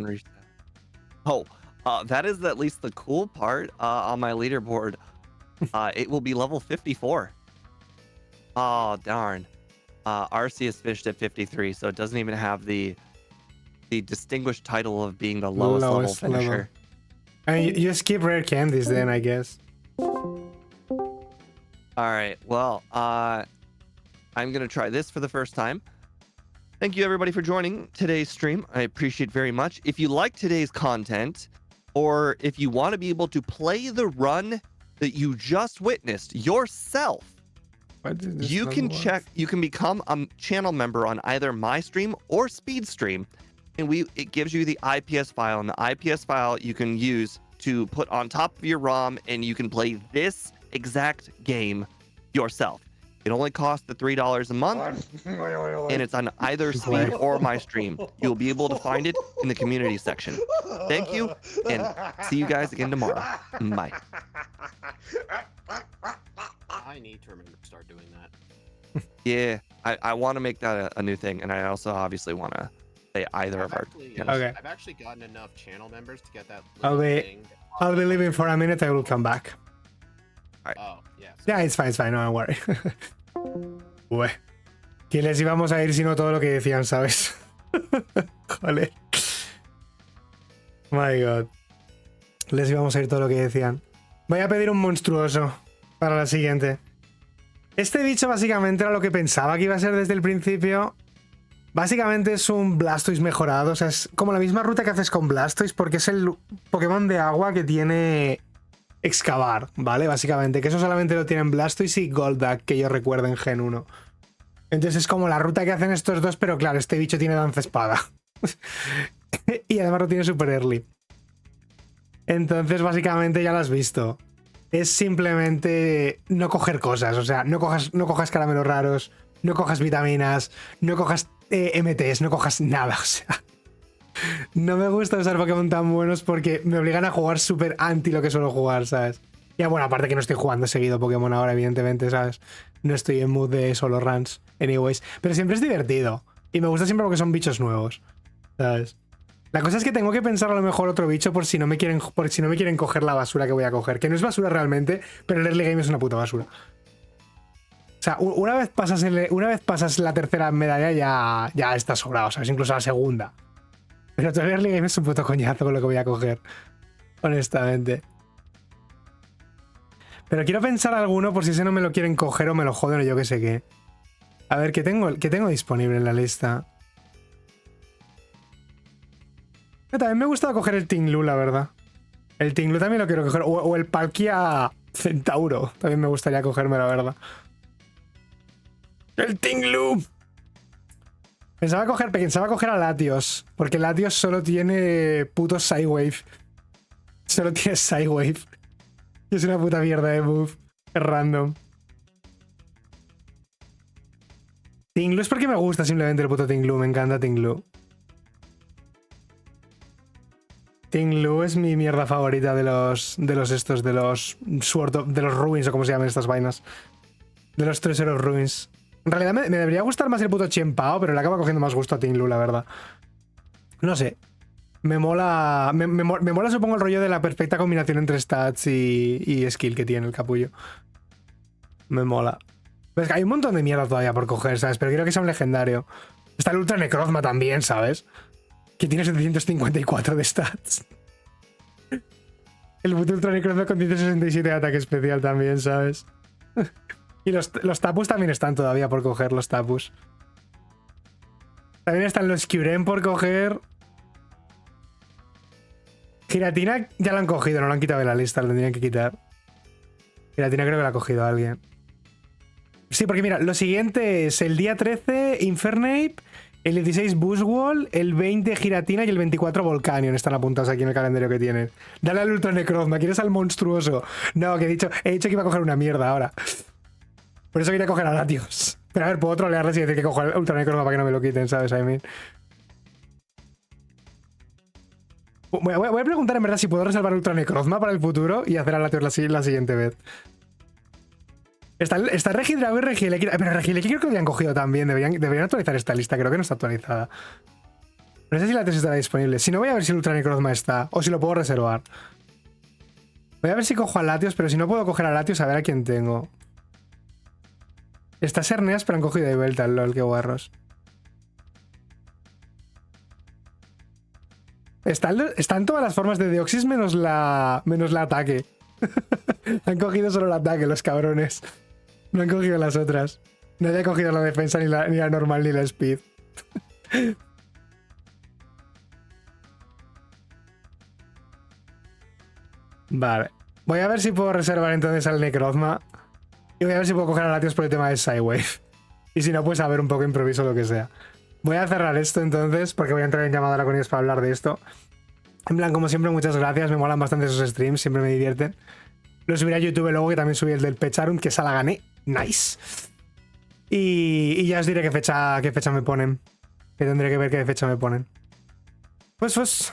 Oh, that is at least the cool part on my leaderboard. It will be level 54. Oh, darn. Arceus finished at 53, so it doesn't even have the distinguished title of being the lowest level finisher. And you skip rare candies then, I guess. All right, well, I'm going to try this for the first time. Thank you, everybody, for joining today's stream. I appreciate very much. If you like today's content, or if you want to be able to play the run that you just witnessed yourself, you can become a channel member on either my stream or Speed Stream, and it gives you the IPS file, and the IPS file you can use to put on top of your ROM, and you can play this exact game yourself. It only costs the $3 a month, and it's on either Speed or my stream. You'll be able to find it in the community section. Thank you, and see you guys again tomorrow. Bye. I need to remember to start doing that. Yeah, I want to make that a new thing, and I also obviously want to say either of our. Okay. I've actually gotten enough channel members to get that. I'll be leaving for a minute. I will come back. Oh, yeah. Yeah, it's fine, no worry. Ué, que les íbamos a ir sino todo lo que decían, ¿sabes? Joder. My God. Les íbamos a ir todo lo que decían. Voy a pedir un monstruoso para la siguiente. Este bicho básicamente era lo que pensaba que iba a ser desde el principio. Básicamente es un Blastoise mejorado, o sea, es como la misma ruta que haces con Blastoise, porque es el Pokémon de agua que tiene excavar, ¿vale? Básicamente, que eso solamente lo tienen Blastoise y Golduck, que yo recuerdo en Gen 1. Entonces es como la ruta que hacen estos dos, pero claro, este bicho tiene danza espada. Y además lo tiene super early. Entonces básicamente ya lo has visto. Es simplemente no coger cosas, o sea, no cojas caramelos raros, no cojas vitaminas, no cojas MTs, no cojas nada, o sea. No me gusta usar Pokémon tan buenos porque me obligan a jugar súper anti lo que suelo jugar, ¿sabes? Ya bueno, aparte que no estoy jugando seguido Pokémon ahora, evidentemente, ¿sabes? No estoy en mood de solo runs, anyways. Pero siempre es divertido. Y me gusta siempre porque son bichos nuevos, ¿sabes? La cosa es que tengo que pensar a lo mejor otro bicho por si no me quieren coger la basura que voy a coger. Que no es basura realmente, pero el early game es una puta basura. O sea, una vez pasas la tercera medalla ya estás sobrado, ¿sabes? Incluso la segunda. Pero todo el early game es un puto coñazo con lo que voy a coger. Honestamente. Pero quiero pensar alguno por si ese no me lo quieren coger o me lo joden o yo qué sé qué. A ver, ¿qué tengo disponible en la lista? También me gusta coger el Tinglu, la verdad. El Tinglu también lo quiero coger. O el Palkia Centauro. También me gustaría cogerme, la verdad. ¡El Tinglu! Pensaba coger a Latios. Porque Latios solo tiene puto Sidewave. Solo tiene Sidewave. Es una puta mierda de move. Es random. Tinglu es porque me gusta simplemente el puto Tinglu, me encanta Tinglu. Tinglu es mi mierda favorita de los Ruins o como se llaman estas vainas. De los Treasure Ruins. En realidad me debería gustar más el puto Chiempao, pero le acaba cogiendo más gusto a Tinglu, la verdad. No sé. Me mola. Me mola, supongo, el rollo de la perfecta combinación entre stats y skill que tiene el capullo. Me mola. Pero es que hay un montón de mierda todavía por coger, ¿sabes? Pero quiero que sea un legendario. Está el Ultra Necrozma también, ¿sabes? Que tiene 754 de stats. El puto Ultra Necrozma con 167 de ataque especial también, ¿sabes? Y los Tapus también están todavía por coger, los Tapus. También están los Kyurem por coger. Giratina ya lo han cogido, no lo han quitado de la lista, lo tendrían que quitar. Giratina creo que lo ha cogido alguien. Sí, porque mira, lo siguiente es el día 13 Infernape, el 16 Bushwall, el 20 Giratina y el 24 Volcanion están apuntados aquí en el calendario que tienen. Dale al Ultra Necrozma, ¿quieres al monstruoso? No, que he dicho que iba a coger una mierda ahora. Por eso quería coger a Latios. Pero a ver, puedo trolearles y decir que cojo el Ultra Necrozma para que no me lo quiten, ¿sabes? I mean. Voy a preguntar en verdad si puedo reservar Ultra Necrozma para el futuro y hacer a Latios la siguiente vez. Está Regidrago y Regieleki. Pero Regieleki creo que lo habían cogido también. Deberían actualizar esta lista. Creo que no está actualizada. No sé si Latios estará disponible. Si no, voy a ver si el Ultra Necrozma está. O si lo puedo reservar. Voy a ver si cojo a Latios, pero si no puedo coger a Latios, a ver a quién tengo. Está Serneas, pero han cogido de vuelta el LOL, qué guarros. Están todas las formas de Deoxys menos la ataque. Han cogido solo el ataque, los cabrones. No han cogido las otras. Nadie ha cogido la defensa, ni la normal, ni la speed. Vale. Voy a ver si puedo reservar entonces al Necrozma. Y voy a ver si puedo coger a Latios por el tema de Sidewave. Y si no, pues a ver un poco improviso lo que sea. Voy a cerrar esto entonces, porque voy a entrar en llamada ahora con ellos para hablar de esto. En plan, como siempre, muchas gracias. Me molan bastante esos streams, siempre me divierten. Lo subiré a YouTube luego, que también subí el del Pecharum, que esa la gané. Nice. Y ya os diré qué fecha me ponen. Que tendré que ver qué fecha me ponen. Pues.